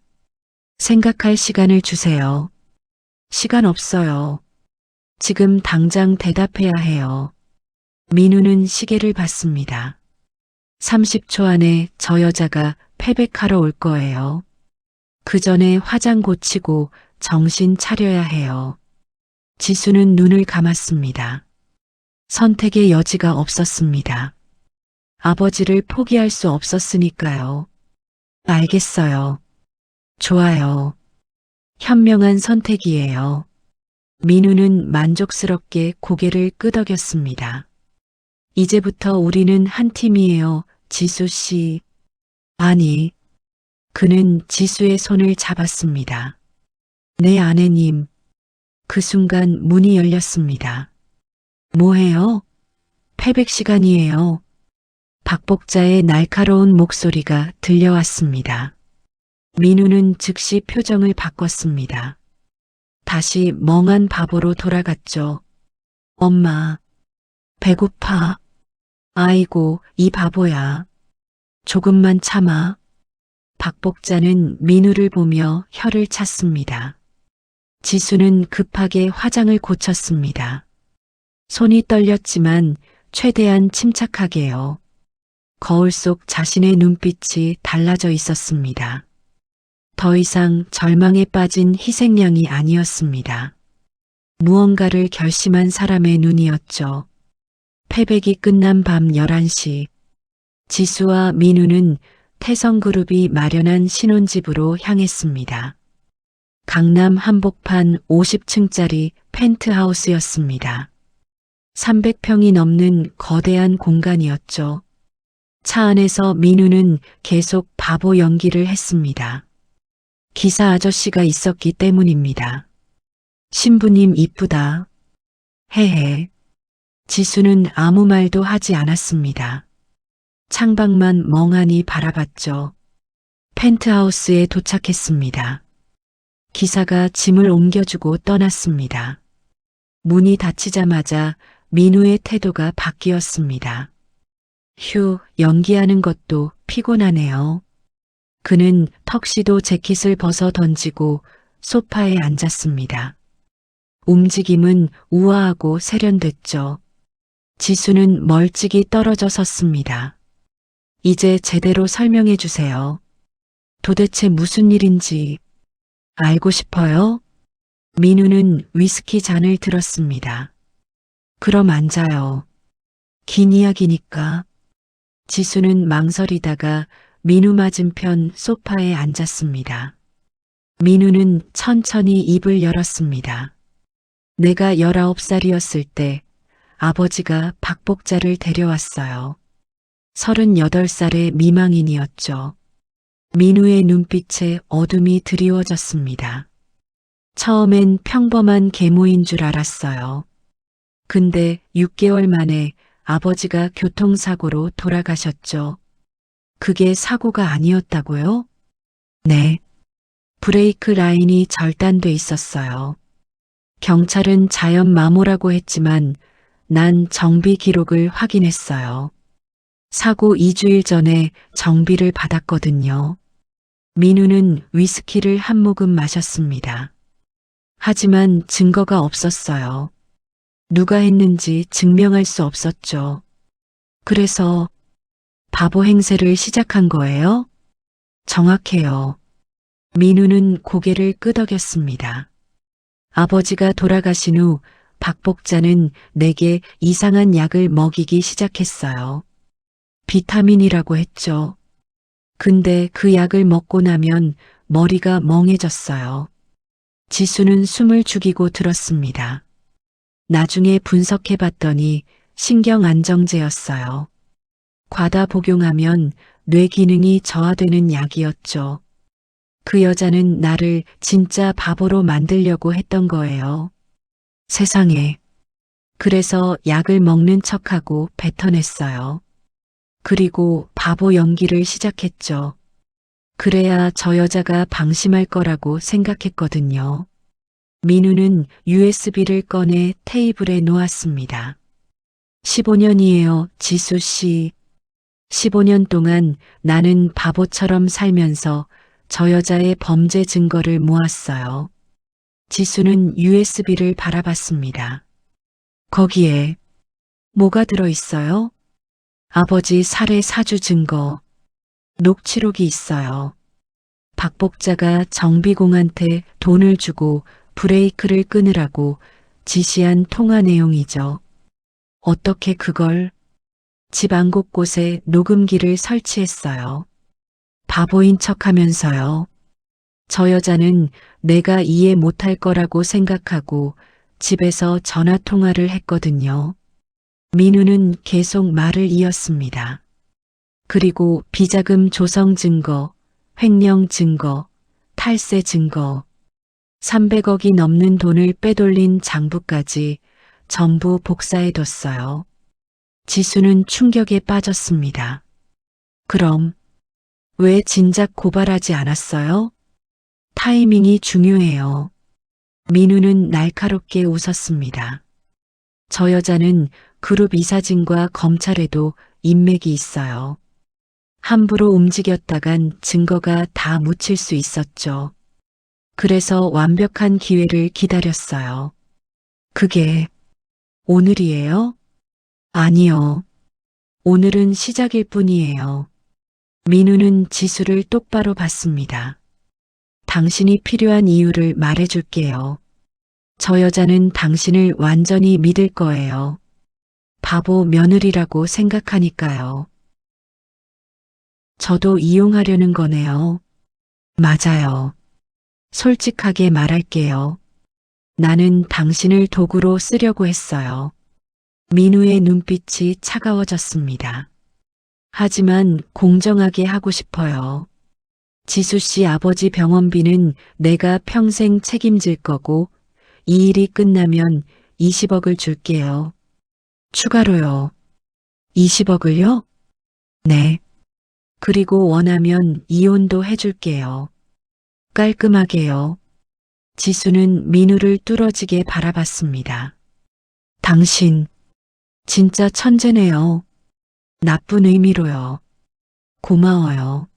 생각할 시간을 주세요. 시간 없어요. 지금 당장 대답해야 해요. 민우는 시계를 봤습니다. 30초 안에 저 여자가 패백하러 올 거예요. 그 전에 화장 고치고 정신 차려야 해요. 지수는 눈을 감았습니다. 선택의 여지가 없었습니다. 아버지를 포기할 수 없었으니까요. 알겠어요. 좋아요. 현명한 선택이에요. 민우는 만족스럽게 고개를 끄덕였습니다. 이제부터 우리는 한 팀이에요, 지수 씨. 아니, 그는 지수의 손을 잡았습니다. 네, 아내님. 그 순간 문이 열렸습니다. 뭐해요? 패백 시간이에요. 박복자의 날카로운 목소리가 들려왔습니다. 민우는 즉시 표정을 바꿨습니다. 다시 멍한 바보로 돌아갔죠. 엄마, 배고파. 아이고, 이 바보야. 조금만 참아. 박복자는 민우를 보며 혀를 찼습니다. 지수는 급하게 화장을 고쳤습니다. 손이 떨렸지만 최대한 침착하게요. 거울 속 자신의 눈빛이 달라져 있었습니다. 더 이상 절망에 빠진 희생양이 아니었습니다. 무언가를 결심한 사람의 눈이었죠. 패백이 끝난 밤 11시, 지수와 민우는 태성그룹이 마련한 신혼집으로 향했습니다. 강남 한복판 50층짜리 펜트하우스였습니다. 300평이 넘는 거대한 공간이었죠. 차 안에서 민우는 계속 바보 연기를 했습니다. 기사 아저씨가 있었기 때문입니다. 신부님 이쁘다. 헤헤. 지수는 아무 말도 하지 않았습니다. 창밖만 멍하니 바라봤죠. 펜트하우스에 도착했습니다. 기사가 짐을 옮겨주고 떠났습니다. 문이 닫히자마자 민우의 태도가 바뀌었습니다. 휴, 연기하는 것도 피곤하네요. 그는 턱시도 재킷을 벗어 던지고 소파에 앉았습니다. 움직임은 우아하고 세련됐죠. 지수는 멀찍이 떨어져 섰습니다. 이제 제대로 설명해 주세요. 도대체 무슨 일인지 알고 싶어요? 민우는 위스키 잔을 들었습니다. 그럼 앉아요. 긴 이야기니까. 지수는 망설이다가 민우 맞은편 소파에 앉았습니다. 민우는 천천히 입을 열었습니다. 내가 19살이었을 때 아버지가 박복자를 데려왔어요. 38살의 미망인이었죠. 민우의 눈빛에 어둠이 드리워졌습니다. 처음엔 평범한 계모인 줄 알았어요. 근데 6개월 만에 아버지가 교통사고로 돌아가셨죠. 그게 사고가 아니었다고요? 네. 브레이크 라인이 절단돼 있었어요. 경찰은 자연 마모라고 했지만 난 정비 기록을 확인했어요. 사고 2주일 전에 정비를 받았거든요. 민우는 위스키를 한 모금 마셨습니다. 하지만 증거가 없었어요. 누가 했는지 증명할 수 없었죠. 그래서 바보 행세를 시작한 거예요? 정확해요. 민우는 고개를 끄덕였습니다. 아버지가 돌아가신 후 박복자는 내게 이상한 약을 먹이기 시작했어요. 비타민이라고 했죠. 근데 그 약을 먹고 나면 머리가 멍해졌어요. 지수는 숨을 죽이고 들었습니다. 나중에 분석해 봤더니 신경안정제였어요. 과다 복용하면 뇌 기능이 저하되는 약이었죠. 그 여자는 나를 진짜 바보로 만들려고 했던 거예요. 세상에. 그래서 약을 먹는 척하고 뱉어냈어요. 그리고 바보 연기를 시작했죠. 그래야 저 여자가 방심할 거라고 생각했거든요. 민우는 USB를 꺼내 테이블에 놓았습니다. 15년이에요, 지수 씨. 15년 동안 나는 바보처럼 살면서 저 여자의 범죄 증거를 모았어요. 지수는 USB를 바라봤습니다. 거기에 뭐가 들어있어요? 아버지 살해 사주 증거, 녹취록이 있어요. 박복자가 정비공한테 돈을 주고 브레이크를 끊으라고 지시한 통화 내용이죠. 어떻게 그걸? 집 안 곳곳에 녹음기를 설치했어요. 바보인 척하면서요. 저 여자는 내가 이해 못할 거라고 생각하고 집에서 전화 통화를 했거든요. 민우는 계속 말을 이었습니다. 그리고 비자금 조성 증거, 횡령 증거, 탈세 증거, 300억이 넘는 돈을 빼돌린 장부까지 전부 복사해뒀어요. 지수는 충격에 빠졌습니다. 그럼 왜 진작 고발하지 않았어요? 타이밍이 중요해요. 민우는 날카롭게 웃었습니다. 저 여자는 그룹 이사진과 검찰에도 인맥이 있어요. 함부로 움직였다간 증거가 다 묻힐 수 있었죠. 그래서 완벽한 기회를 기다렸어요. 그게 오늘이에요? 아니요. 오늘은 시작일 뿐이에요. 민우는 지수를 똑바로 봤습니다. 당신이 필요한 이유를 말해줄게요. 저 여자는 당신을 완전히 믿을 거예요. 바보 며느리라고 생각하니까요. 저도 이용하려는 거네요. 맞아요. 솔직하게 말할게요. 나는 당신을 도구로 쓰려고 했어요. 민우의 눈빛이 차가워졌습니다. 하지만 공정하게 하고 싶어요. 지수 씨 아버지 병원비는 내가 평생 책임질 거고 이 일이 끝나면 20억을 줄게요. 추가로요. 20억을요? 네. 그리고 원하면 이혼도 해줄게요. 깔끔하게요. 지수는 민우를 뚫어지게 바라봤습니다. 당신, 진짜 천재네요. 나쁜 의미로요. 고마워요.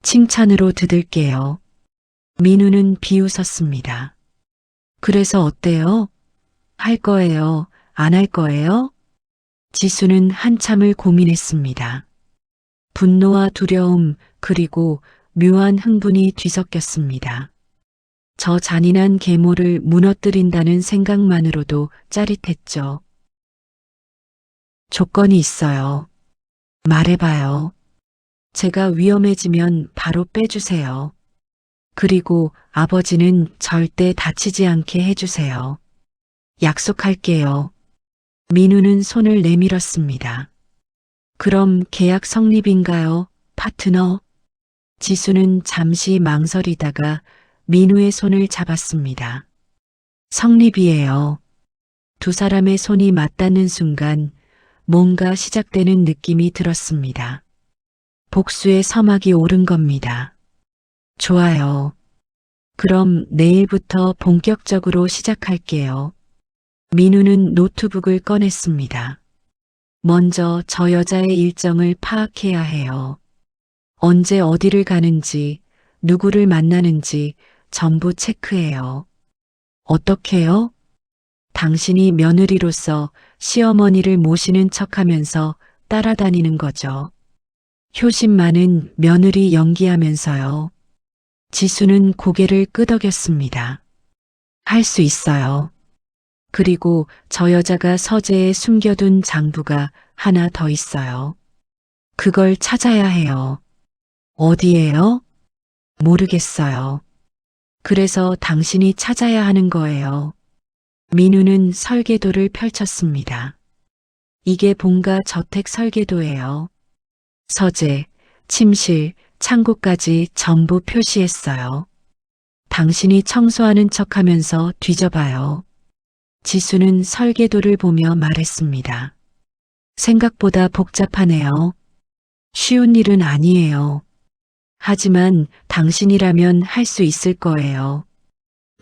칭찬으로 듣을게요. 민우는 비웃었습니다. 그래서 어때요? 할 거예요? 안 할 거예요? 지수는 한참을 고민했습니다. 분노와 두려움 그리고 묘한 흥분이 뒤섞였습니다. 저 잔인한 계모를 무너뜨린다는 생각만으로도 짜릿했죠. 조건이 있어요. 말해봐요. 제가 위험해지면 바로 빼주세요. 그리고 아버지는 절대 다치지 않게 해주세요. 약속할게요. 민우는 손을 내밀었습니다. 그럼 계약 성립인가요, 파트너? 지수는 잠시 망설이다가 민우의 손을 잡았습니다. 성립이에요. 두 사람의 손이 맞닿는 순간 뭔가 시작되는 느낌이 들었습니다. 복수의 서막이 오른 겁니다. 좋아요. 그럼 내일부터 본격적으로 시작할게요. 민우는 노트북을 꺼냈습니다. 먼저 저 여자의 일정을 파악해야 해요. 언제 어디를 가는지, 누구를 만나는지 전부 체크해요. 어떻게요? 당신이 며느리로서 시어머니를 모시는 척하면서 따라다니는 거죠. 효심 많은 며느리 연기하면서요. 지수는 고개를 끄덕였습니다. 할 수 있어요. 그리고 저 여자가 서재에 숨겨둔 장부가 하나 더 있어요. 그걸 찾아야 해요. 어디에요? 모르겠어요. 그래서 당신이 찾아야 하는 거예요. 민우는 설계도를 펼쳤습니다. 이게 본가 저택 설계도예요. 서재, 침실, 창고까지 전부 표시했어요. 당신이 청소하는 척 하면서 뒤져봐요. 지수는 설계도를 보며 말했습니다. 생각보다 복잡하네요. 쉬운 일은 아니에요. 하지만 당신이라면 할 수 있을 거예요.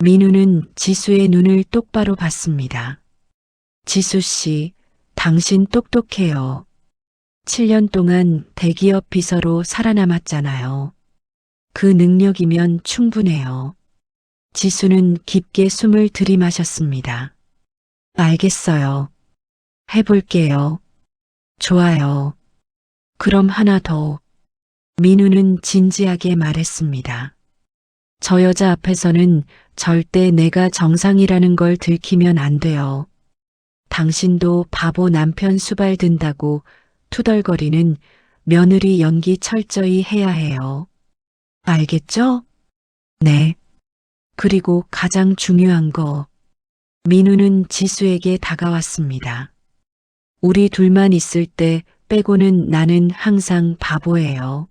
민우는 지수의 눈을 똑바로 봤습니다. 지수 씨, 당신 똑똑해요. 7년 동안 대기업 비서로 살아남았잖아요. 그 능력이면 충분해요. 지수는 깊게 숨을 들이마셨습니다. 알겠어요. 해볼게요. 좋아요. 그럼 하나 더. 민우는 진지하게 말했습니다. 저 여자 앞에서는 절대 내가 정상이라는 걸 들키면 안 돼요. 당신도 바보 남편 수발 든다고 투덜거리는 며느리 연기 철저히 해야 해요. 알겠죠? 네. 그리고 가장 중요한 거. 민우는 지수에게 다가왔습니다. 우리 둘만 있을 때 빼고는 나는 항상 바보예요.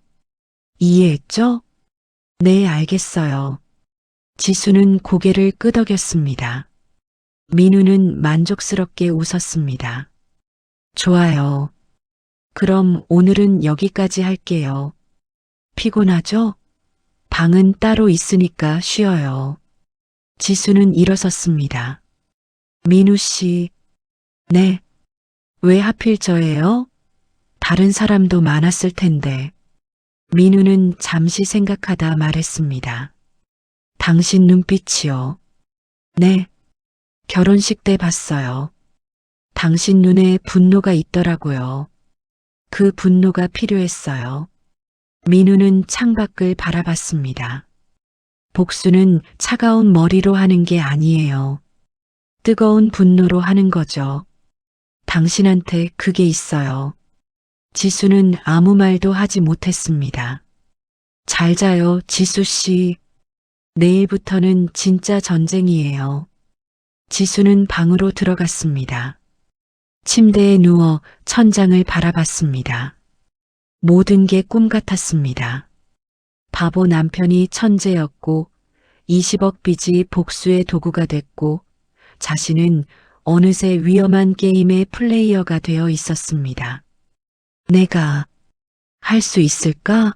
이해했죠? 네, 알겠어요. 지수는 고개를 끄덕였습니다. 민우는 만족스럽게 웃었습니다. 좋아요. 그럼 오늘은 여기까지 할게요. 피곤하죠? 방은 따로 있으니까 쉬어요. 지수는 일어섰습니다. 민우 씨, 네. 왜 하필 저예요? 다른 사람도 많았을 텐데. 민우는 잠시 생각하다 말했습니다. 당신 눈빛이요. 네. 결혼식 때 봤어요. 당신 눈에 분노가 있더라고요. 그 분노가 필요했어요. 민우는 창밖을 바라봤습니다. 복수는 차가운 머리로 하는 게 아니에요. 뜨거운 분노로 하는 거죠. 당신한테 그게 있어요. 지수는 아무 말도 하지 못했습니다. 잘 자요, 지수 씨. 내일부터는 진짜 전쟁이에요. 지수는 방으로 들어갔습니다. 침대에 누워 천장을 바라봤습니다. 모든 게 꿈 같았습니다. 바보 남편이 천재였고 20억 빚이 복수의 도구가 됐고 자신은 어느새 위험한 게임의 플레이어가 되어 있었습니다. 내가 할 수 있을까?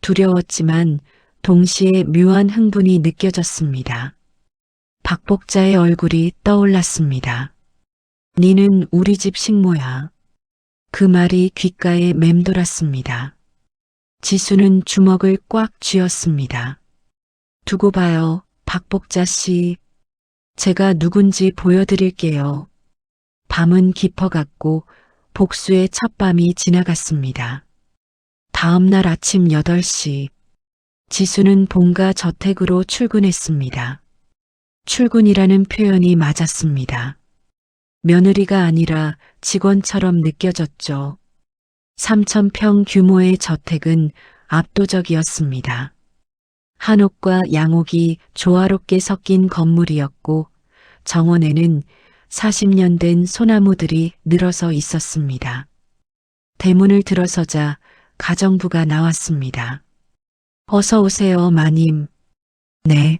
두려웠지만 동시에 묘한 흥분이 느껴졌습니다. 박복자의 얼굴이 떠올랐습니다. 니는 우리 집 식모야. 그 말이 귓가에 맴돌았습니다. 지수는 주먹을 꽉 쥐었습니다. 두고 봐요, 박복자 씨. 제가 누군지 보여드릴게요. 밤은 깊어갔고 복수의 첫밤이 지나갔습니다. 다음 날 아침 8시, 지수는 본가 저택으로 출근했습니다. 출근이라는 표현이 맞았습니다. 며느리가 아니라 직원처럼 느껴졌죠. 3,000평 규모의 저택은 압도적이었습니다. 한옥과 양옥이 조화롭게 섞인 건물이었고 정원에는 40년 된 소나무들이 늘어서 있었습니다. 대문을 들어서자 가정부가 나왔습니다. 어서 오세요, 마님. 네.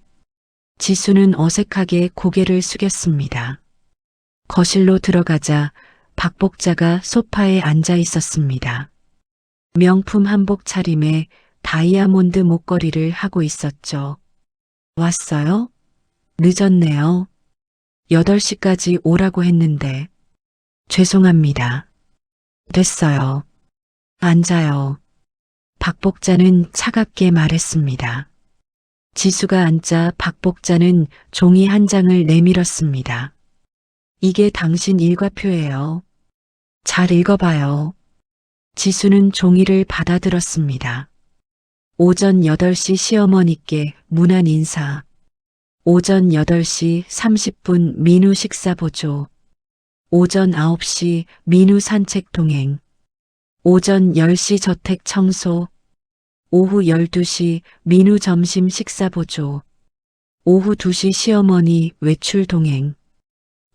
지수는 어색하게 고개를 숙였습니다. 거실로 들어가자 박복자가 소파에 앉아 있었습니다. 명품 한복 차림에 다이아몬드 목걸이를 하고 있었죠. 왔어요? 늦었네요. 8시까지 오라고 했는데. 죄송합니다. 됐어요. 앉아요. 박복자는 차갑게 말했습니다. 지수가 앉자 박복자는 종이 한 장을 내밀었습니다. 이게 당신 일과표예요. 잘 읽어봐요. 지수는 종이를 받아들었습니다. 오전 8시 시어머니께 문안 인사. 오전 8시 30분 민우 식사 보조. 오전 9시 민우 산책 동행. 오전 10시 저택 청소. 오후 12시 민우 점심 식사 보조. 오후 2시 시어머니 외출 동행.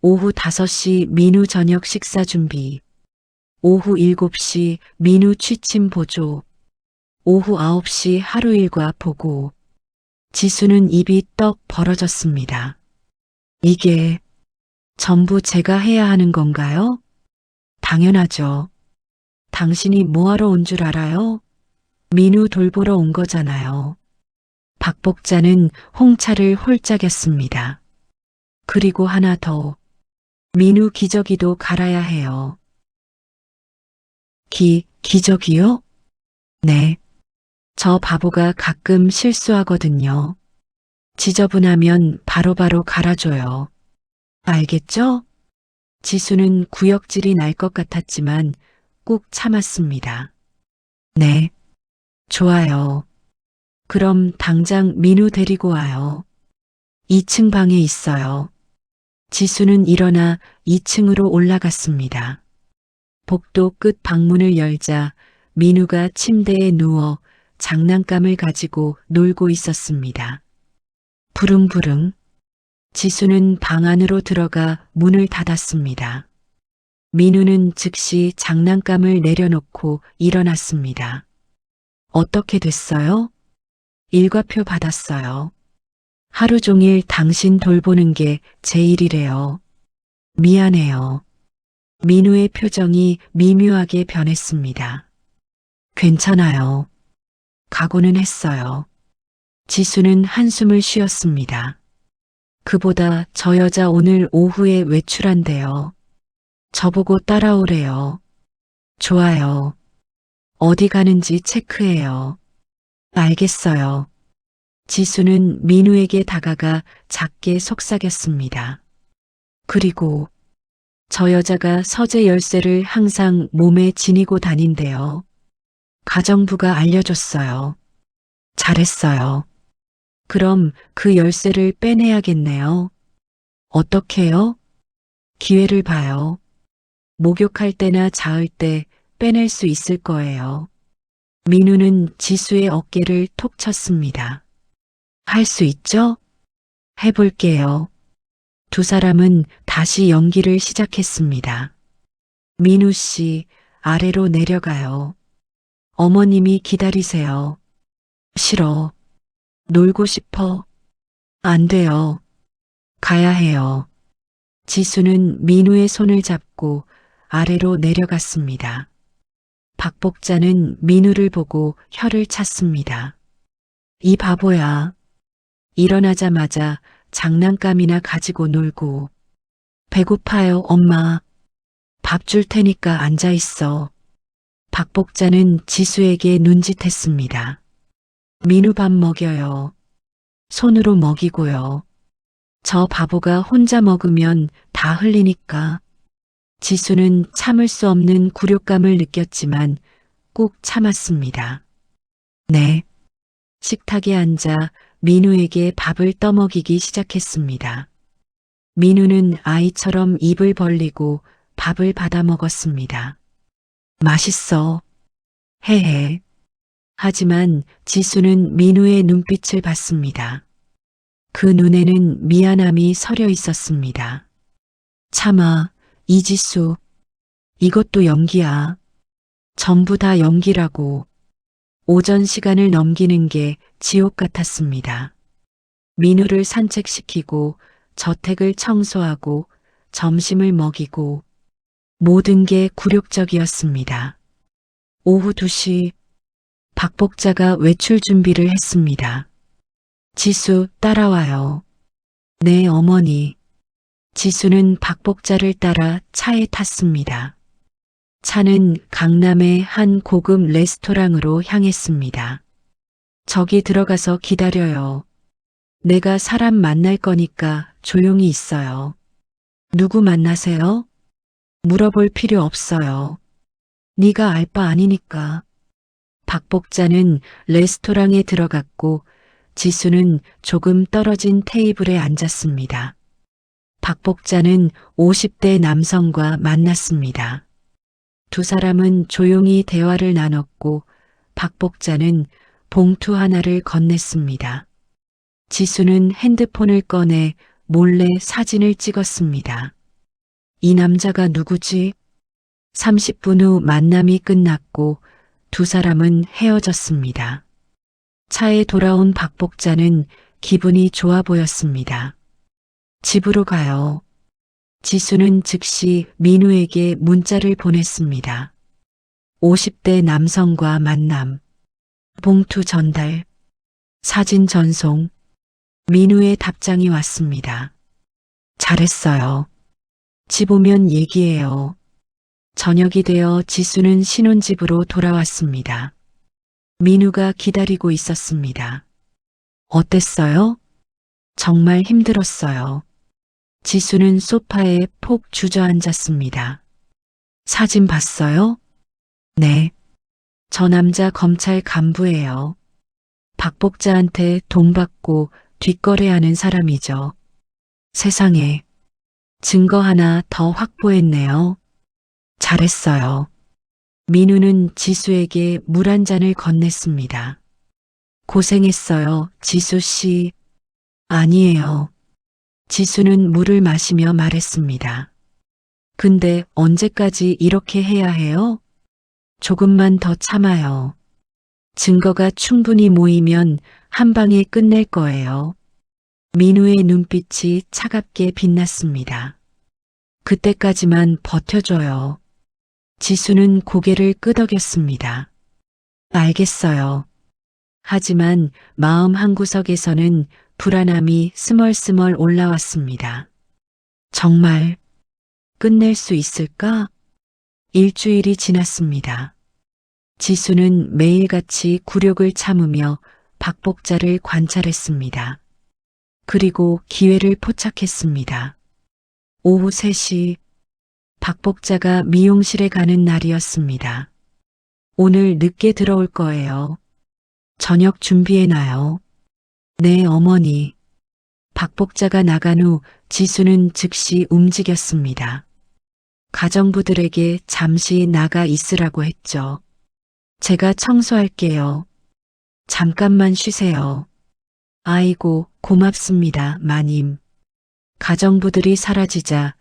오후 5시 민우 저녁 식사 준비. 오후 7시 민우 취침 보조. 오후 9시 하루 일과 보고. 지수는 입이 떡 벌어졌습니다. 이게 전부 제가 해야 하는 건가요? 당연하죠. 당신이 뭐하러 온 줄 알아요? 민우 돌보러 온 거잖아요. 박복자는 홍차를 홀짝였습니다. 그리고 하나 더. 민우 기저귀도 갈아야 해요. 기저귀요? 네. 저 바보가 가끔 실수하거든요. 지저분하면 바로바로 갈아줘요. 알겠죠? 지수는 구역질이 날 것 같았지만 꾹 참았습니다. 네. 좋아요. 그럼 당장 민우 데리고 와요. 2층 방에 있어요. 지수는 일어나 2층으로 올라갔습니다. 복도 끝 방문을 열자 민우가 침대에 누워 장난감을 가지고 놀고 있었습니다. 부릉부릉. 지수는 방 안으로 들어가 문을 닫았습니다. 민우는 즉시 장난감을 내려놓고 일어났습니다. 어떻게 됐어요? 일과표 받았어요. 하루 종일 당신 돌보는 게 제 일이래요. 미안해요. 민우의 표정이 미묘하게 변했습니다. 괜찮아요. 각오는 했어요. 지수는 한숨을 쉬었습니다. 그보다 저 여자 오늘 오후에 외출한대요. 저보고 따라오래요. 좋아요. 어디 가는지 체크해요. 알겠어요. 지수는 민우에게 다가가 작게 속삭였습니다. 그리고 저 여자가 서재 열쇠를 항상 몸에 지니고 다닌대요. 가정부가 알려줬어요. 잘했어요. 그럼 그 열쇠를 빼내야겠네요. 어떻게요? 기회를 봐요. 목욕할 때나 자을 때 빼낼 수 있을 거예요. 민우는 지수의 어깨를 톡 쳤습니다. 할 수 있죠? 해볼게요. 두 사람은 다시 연기를 시작했습니다. 민우 씨, 아래로 내려가요. 어머님이 기다리세요. 싫어. 놀고 싶어. 안 돼요. 가야 해요. 지수는 민우의 손을 잡고 아래로 내려갔습니다. 박복자는 민우를 보고 혀를 찼습니다. 이 바보야. 일어나자마자 장난감이나 가지고 놀고. 배고파요, 엄마. 밥 줄 테니까 앉아 있어. 박복자는 지수에게 눈짓했습니다. 민우 밥 먹여요. 손으로 먹이고요. 저 바보가 혼자 먹으면 다 흘리니까. 지수는 참을 수 없는 굴욕감을 느꼈지만 꾹 참았습니다. 네. 식탁에 앉아 민우에게 밥을 떠먹이기 시작했습니다. 민우는 아이처럼 입을 벌리고 밥을 받아 먹었습니다. 맛있어. 헤헤. 하지만 지수는 민우의 눈빛을 봤습니다. 그 눈에는 미안함이 서려 있었습니다. 참아, 이지수. 이것도 연기야. 전부 다 연기라고. 오전 시간을 넘기는 게 지옥 같았습니다. 민우를 산책시키고 저택을 청소하고 점심을 먹이고 모든 게 굴욕적이었습니다. 오후 2시 박복자가 외출 준비를 했습니다. 지수 따라와요. 네, 어머니. 지수는 박복자를 따라 차에 탔습니다. 차는 강남의 한 고급 레스토랑으로 향했습니다. 저기 들어가서 기다려요. 내가 사람 만날 거니까 조용히 있어요. 누구 만나세요? 물어볼 필요 없어요. 네가 알 바 아니니까. 박복자는 레스토랑에 들어갔고 지수는 조금 떨어진 테이블에 앉았습니다. 박복자는 50대 남성과 만났습니다. 두 사람은 조용히 대화를 나눴고 박복자는 봉투 하나를 건넸습니다. 지수는 핸드폰을 꺼내 몰래 사진을 찍었습니다. 이 남자가 누구지? 30분 후 만남이 끝났고 두 사람은 헤어졌습니다. 차에 돌아온 박복자는 기분이 좋아 보였습니다. 집으로 가요. 지수는 즉시 민우에게 문자를 보냈습니다. 50대 남성과 만남, 봉투 전달, 사진 전송, 민우의 답장이 왔습니다. 잘했어요. 집 오면 얘기해요. 저녁이 되어 지수는 신혼집으로 돌아왔습니다. 민우가 기다리고 있었습니다. 어땠어요? 정말 힘들었어요. 지수는 소파에 폭 주저앉았습니다. 사진 봤어요? 네. 저 남자 검찰 간부예요. 박복자한테 돈 받고 뒷거래하는 사람이죠. 세상에. 증거 하나 더 확보했네요. 잘했어요. 민우는 지수에게 물 한 잔을 건넸습니다. 고생했어요, 지수 씨. 아니에요. 지수는 물을 마시며 말했습니다. 근데 언제까지 이렇게 해야 해요? 조금만 더 참아요. 증거가 충분히 모이면 한 방에 끝낼 거예요. 민우의 눈빛이 차갑게 빛났습니다. 그때까지만 버텨줘요. 지수는 고개를 끄덕였습니다. 알겠어요. 하지만 마음 한구석에서는 불안함이 스멀스멀 올라왔습니다. 정말 끝낼 수 있을까? 일주일이 지났습니다. 지수는 매일같이 굴욕을 참으며 박복자를 관찰했습니다. 그리고 기회를 포착했습니다. 오후 3시 박복자가 미용실에 가는 날이었습니다. 오늘 늦게 들어올 거예요. 저녁 준비해놔요. 네, 어머니. 박복자가 나간 후 지수는 즉시 움직였습니다. 가정부들에게 잠시 나가 있으라고 했죠. 제가 청소할게요. 잠깐만 쉬세요. 아이고, 고맙습니다, 마님. 가정부들이 사라지자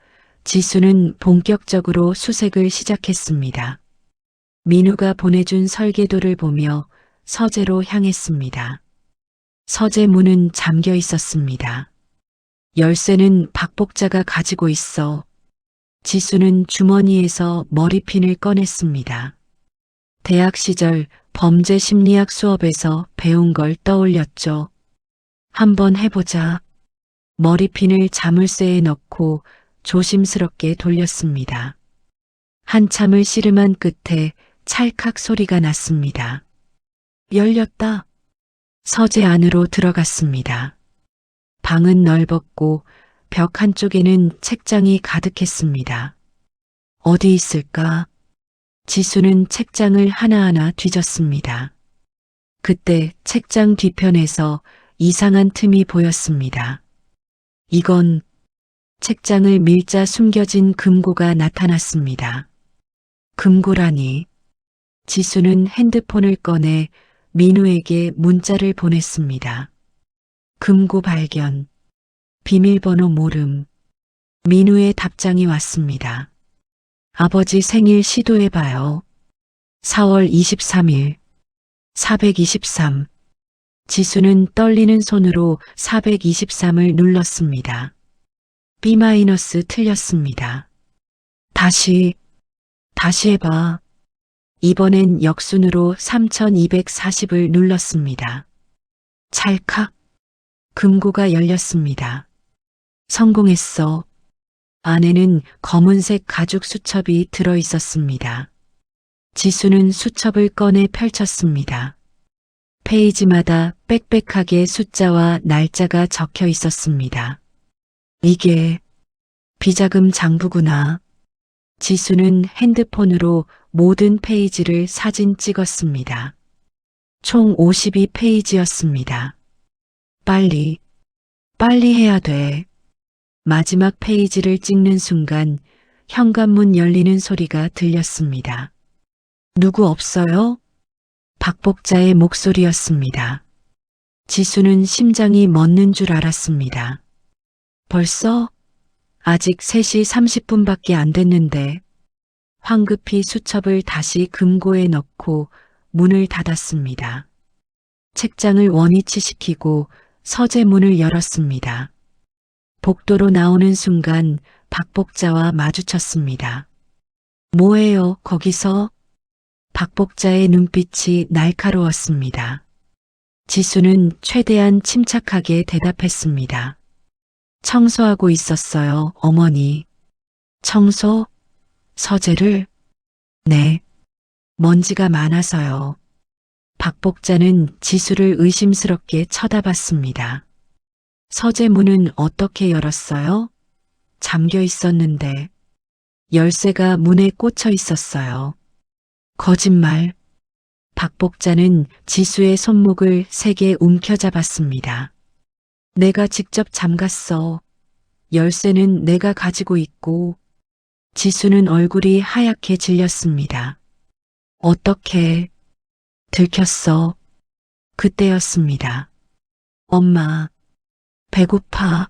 지수는 본격적으로 수색을 시작했습니다. 민우가 보내준 설계도를 보며 서재로 향했습니다. 서재 문은 잠겨 있었습니다. 열쇠는 박복자가 가지고 있어 지수는 주머니에서 머리핀을 꺼냈습니다. 대학 시절 범죄 심리학 수업에서 배운 걸 떠올렸죠. 한번 해보자. 머리핀을 자물쇠에 넣고 조심스럽게 돌렸습니다. 한참을 씨름한 끝에 찰칵 소리가 났습니다. 열렸다. 서재 안으로 들어갔습니다. 방은 넓었고 벽 한쪽에는 책장이 가득했습니다. 어디 있을까? 지수는 책장을 하나하나 뒤졌습니다. 그때 책장 뒤편에서 이상한 틈이 보였습니다. 이건 책장을 밀자 숨겨진 금고가 나타났습니다. 금고라니. 지수는 핸드폰을 꺼내 민우에게 문자를 보냈습니다. 금고 발견. 비밀번호 모름. 민우의 답장이 왔습니다. 아버지 생일 시도해봐요. 4월 23일. 423. 지수는 떨리는 손으로 423을 눌렀습니다. B- 틀렸습니다. 다시 해봐. 이번엔 역순으로 3240을 눌렀습니다. 찰칵. 금고가 열렸습니다. 성공했어. 안에는 검은색 가죽 수첩이 들어 있었습니다. 지수는 수첩을 꺼내 펼쳤습니다. 페이지마다 빽빽하게 숫자와 날짜가 적혀 있었습니다. 이게 비자금 장부구나. 지수는 핸드폰으로 모든 페이지를 사진 찍었습니다. 총 52페이지였습니다. 빨리, 빨리 해야 돼. 마지막 페이지를 찍는 순간 현관문 열리는 소리가 들렸습니다. 누구 없어요? 박복자의 목소리였습니다. 지수는 심장이 멎는 줄 알았습니다. 벌써? 아직 3시 30분밖에 안 됐는데. 황급히 수첩을 다시 금고에 넣고 문을 닫았습니다. 책장을 원위치시키고 서재문을 열었습니다. 복도로 나오는 순간 박복자와 마주쳤습니다. 뭐예요, 거기서? 박복자의 눈빛이 날카로웠습니다. 지수는 최대한 침착하게 대답했습니다. 청소하고 있었어요, 어머니. 청소? 서재를? 네. 먼지가 많아서요. 박복자는 지수를 의심스럽게 쳐다봤습니다. 서재 문은 어떻게 열었어요? 잠겨 있었는데. 열쇠가 문에 꽂혀 있었어요. 거짓말. 박복자는 지수의 손목을 세게 움켜잡았습니다. 내가 직접 잠갔어. 열쇠는 내가 가지고 있고. 지수는 얼굴이 하얗게 질렸습니다. 어떻게? 들켰어. 그때였습니다. 엄마, 배고파.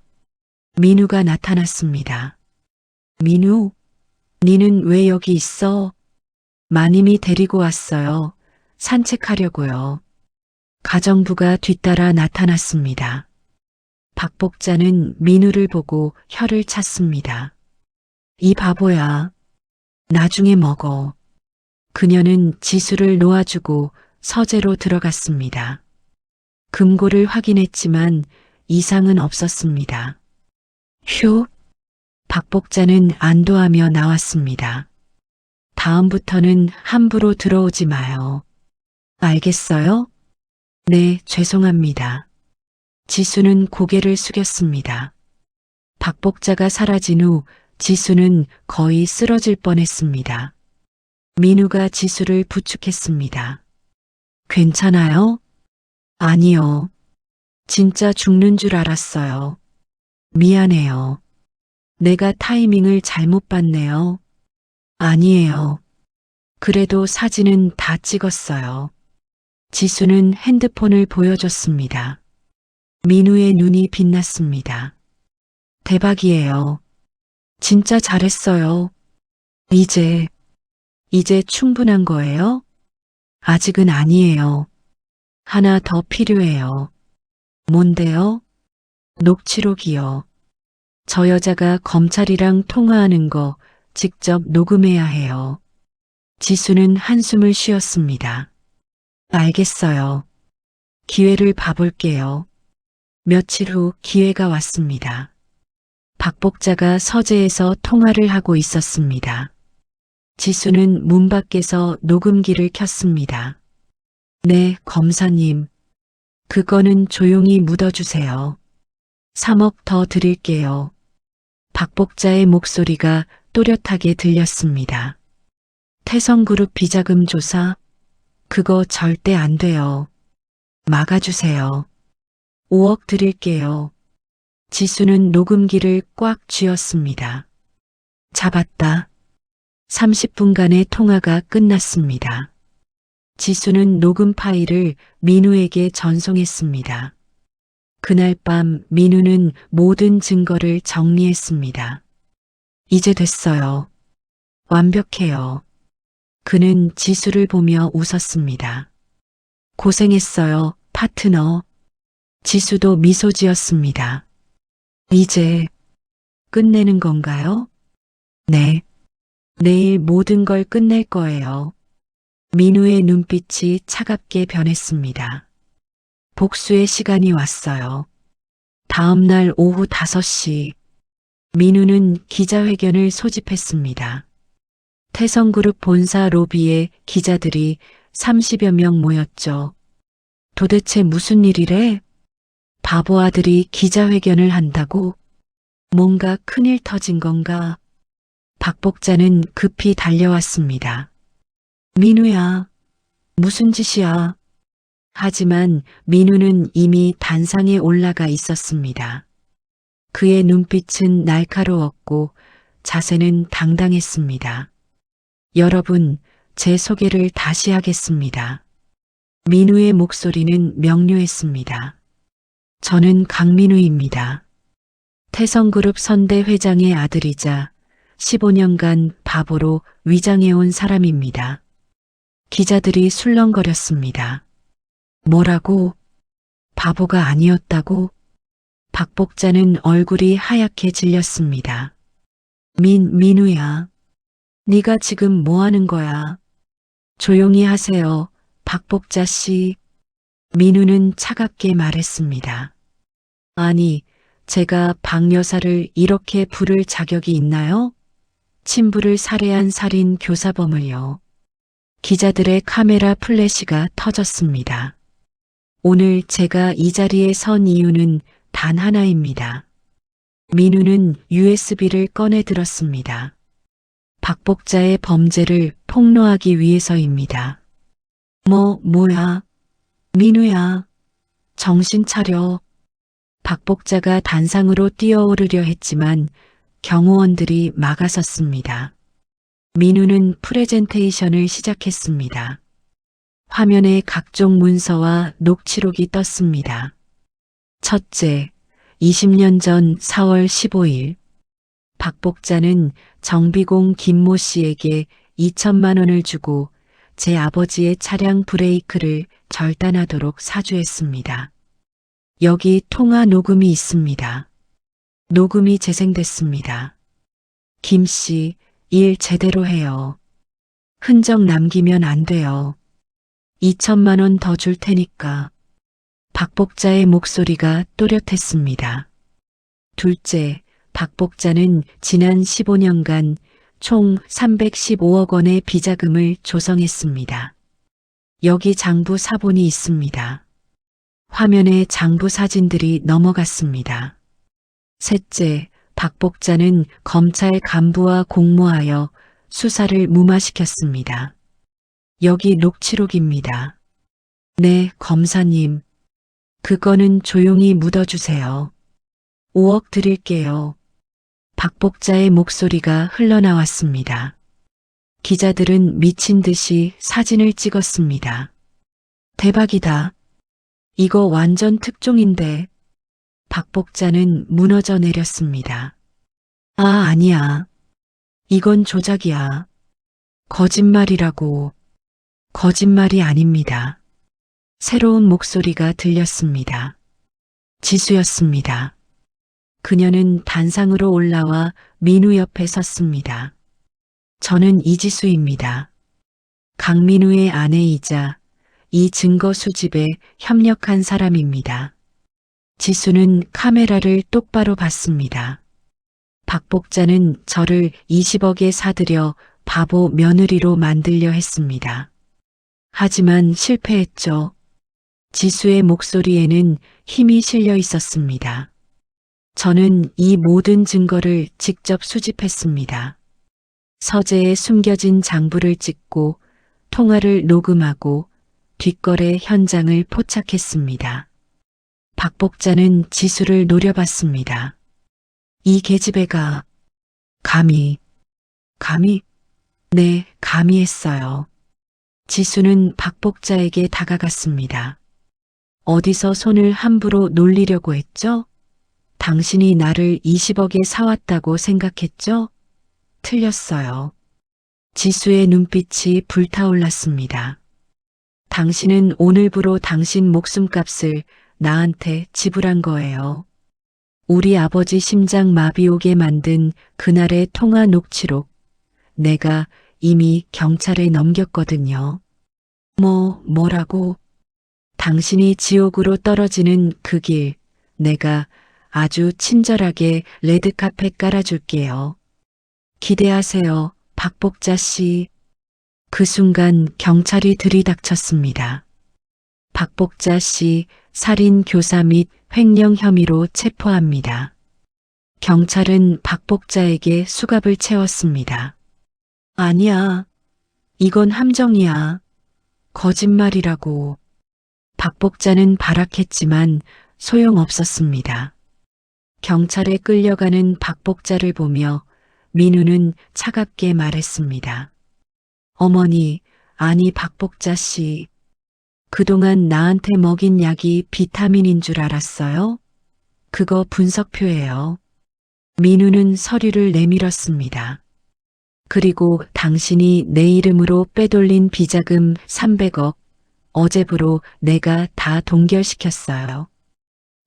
민우가 나타났습니다. 민우, 니는 왜 여기 있어? 마님이 데리고 왔어요. 산책하려고요. 가정부가 뒤따라 나타났습니다. 박복자는 민우를 보고 혀를 찼습니다. 이 바보야. 나중에 먹어. 그녀는 지수를 놓아주고 서재로 들어갔습니다. 금고를 확인했지만 이상은 없었습니다. 휴. 박복자는 안도하며 나왔습니다. 다음부터는 함부로 들어오지 마요. 알겠어요? 네, 죄송합니다. 지수는 고개를 숙였습니다. 박복자가 사라진 후 지수는 거의 쓰러질 뻔했습니다. 민우가 지수를 부축했습니다. 괜찮아요? 아니요. 진짜 죽는 줄 알았어요. 미안해요. 내가 타이밍을 잘못 봤네요. 아니에요. 그래도 사진은 다 찍었어요. 지수는 핸드폰을 보여줬습니다. 민우의 눈이 빛났습니다. 대박이에요. 진짜 잘했어요. 이제 충분한 거예요? 아직은 아니에요. 하나 더 필요해요. 뭔데요? 녹취록이요. 저 여자가 검찰이랑 통화하는 거 직접 녹음해야 해요. 지수는 한숨을 쉬었습니다. 알겠어요. 기회를 봐볼게요. 며칠 후 기회가 왔습니다. 박복자가 서재에서 통화를 하고 있었습니다. 지수는 문 밖에서 녹음기를 켰습니다. 네, 검사님. 그거는 조용히 묻어주세요. 3억 더 드릴게요. 박복자의 목소리가 또렷하게 들렸습니다. 태성그룹 비자금 조사? 그거 절대 안 돼요. 막아주세요. 5억 드릴게요. 지수는 녹음기를 꽉 쥐었습니다. 잡았다. 30분간의 통화가 끝났습니다. 지수는 녹음 파일을 민우에게 전송했습니다. 그날 밤 민우는 모든 증거를 정리했습니다. 이제 됐어요. 완벽해요. 그는 지수를 보며 웃었습니다. 고생했어요, 파트너. 지수도 미소 지었습니다. 이제 끝내는 건가요? 네. 내일 모든 걸 끝낼 거예요. 민우의 눈빛이 차갑게 변했습니다. 복수의 시간이 왔어요. 다음 날 오후 5시, 민우는 기자회견을 소집했습니다. 태성그룹 본사 로비에 기자들이 30여 명 모였죠. 도대체 무슨 일이래? 바보 아들이 기자회견을 한다고? 뭔가 큰일 터진 건가? 박복자는 급히 달려왔습니다. 민우야, 무슨 짓이야? 하지만 민우는 이미 단상에 올라가 있었습니다. 그의 눈빛은 날카로웠고 자세는 당당했습니다. 여러분, 제 소개를 다시 하겠습니다. 민우의 목소리는 명료했습니다. 저는 강민우입니다. 태성그룹 선대 회장의 아들이자 15년간 바보로 위장해온 사람입니다. 기자들이 술렁거렸습니다. 뭐라고? 바보가 아니었다고? 박복자는 얼굴이 하얗게 질렸습니다. 민우야. 네가 지금 뭐 하는 거야? 조용히 하세요. 박복자 씨. 민우는 차갑게 말했습니다. 아니, 제가 박 여사를 이렇게 부를 자격이 있나요? 친부를 살해한 살인 교사범을요. 기자들의 카메라 플래시가 터졌습니다. 오늘 제가 이 자리에 선 이유는 단 하나입니다. 민우는 USB를 꺼내 들었습니다. 박복자의 범죄를 폭로하기 위해서입니다. 뭐야? 민우야, 정신 차려. 박복자가 단상으로 뛰어오르려 했지만 경호원들이 막아섰습니다. 민우는 프레젠테이션을 시작했습니다. 화면에 각종 문서와 녹취록이 떴습니다. 첫째, 20년 전 4월 15일, 박복자는 정비공 김모 씨에게 2천만 원을 주고 제 아버지의 차량 브레이크를 절단하도록 사주했습니다. 여기 통화 녹음이 있습니다. 녹음이 재생됐습니다. 김 씨, 일 제대로 해요. 흔적 남기면 안 돼요. 2천만 원 더 줄 테니까. 박복자의 목소리가 또렷했습니다. 둘째, 박복자는 지난 15년간 총 315억 원의 비자금을 조성했습니다. 여기 장부 사본이 있습니다. 화면에 장부 사진들이 넘어갔습니다. 셋째, 박복자는 검찰 간부와 공모하여 수사를 무마시켰습니다. 여기 녹취록입니다. 네, 검사님. 그거는 조용히 묻어주세요. 5억 드릴게요. 박복자의 목소리가 흘러나왔습니다. 기자들은 미친 듯이 사진을 찍었습니다. 대박이다. 이거 완전 특종인데. 박복자는 무너져 내렸습니다. 아니야. 이건 조작이야. 거짓말이라고. 거짓말이 아닙니다. 새로운 목소리가 들렸습니다. 지수였습니다. 그녀는 단상으로 올라와 민우 옆에 섰습니다. 저는 이지수입니다. 강민우의 아내이자 이 증거 수집에 협력한 사람입니다. 지수는 카메라를 똑바로 봤습니다. 박복자는 저를 20억에 사들여 바보 며느리로 만들려 했습니다. 하지만 실패했죠. 지수의 목소리에는 힘이 실려 있었습니다. 저는 이 모든 증거를 직접 수집했습니다. 서재에 숨겨진 장부를 찍고 통화를 녹음하고 뒷거래 현장을 포착했습니다. 박복자는 지수를 노려봤습니다. 이 계집애가 감히? 네, 감히 했어요. 지수는 박복자에게 다가갔습니다. 어디서 손을 함부로 놀리려고 했죠? 당신이 나를 20억에 사왔다고 생각했죠? 틀렸어요. 지수의 눈빛이 불타올랐습니다. 당신은 오늘부로 당신 목숨값을 나한테 지불한 거예요. 우리 아버지 심장 마비 오게 만든 그날의 통화 녹취록, 내가 이미 경찰에 넘겼거든요. 뭐라고? 당신이 지옥으로 떨어지는 그 길, 내가 아주 친절하게 레드카펫 깔아줄게요. 기대하세요, 박복자 씨. 그 순간 경찰이 들이닥쳤습니다. 박복자 씨 살인 교사 및 횡령 혐의로 체포합니다. 경찰은 박복자에게 수갑을 채웠습니다. 아니야. 이건 함정이야. 거짓말이라고. 박복자는 발악했지만 소용없었습니다. 경찰에 끌려가는 박복자를 보며 민우는 차갑게 말했습니다. 어머니, 아니 박복자 씨. 그동안 나한테 먹인 약이 비타민인 줄 알았어요? 그거 분석표예요. 민우는 서류를 내밀었습니다. 그리고 당신이 내 이름으로 빼돌린 비자금 300억, 어제부로 내가 다 동결시켰어요.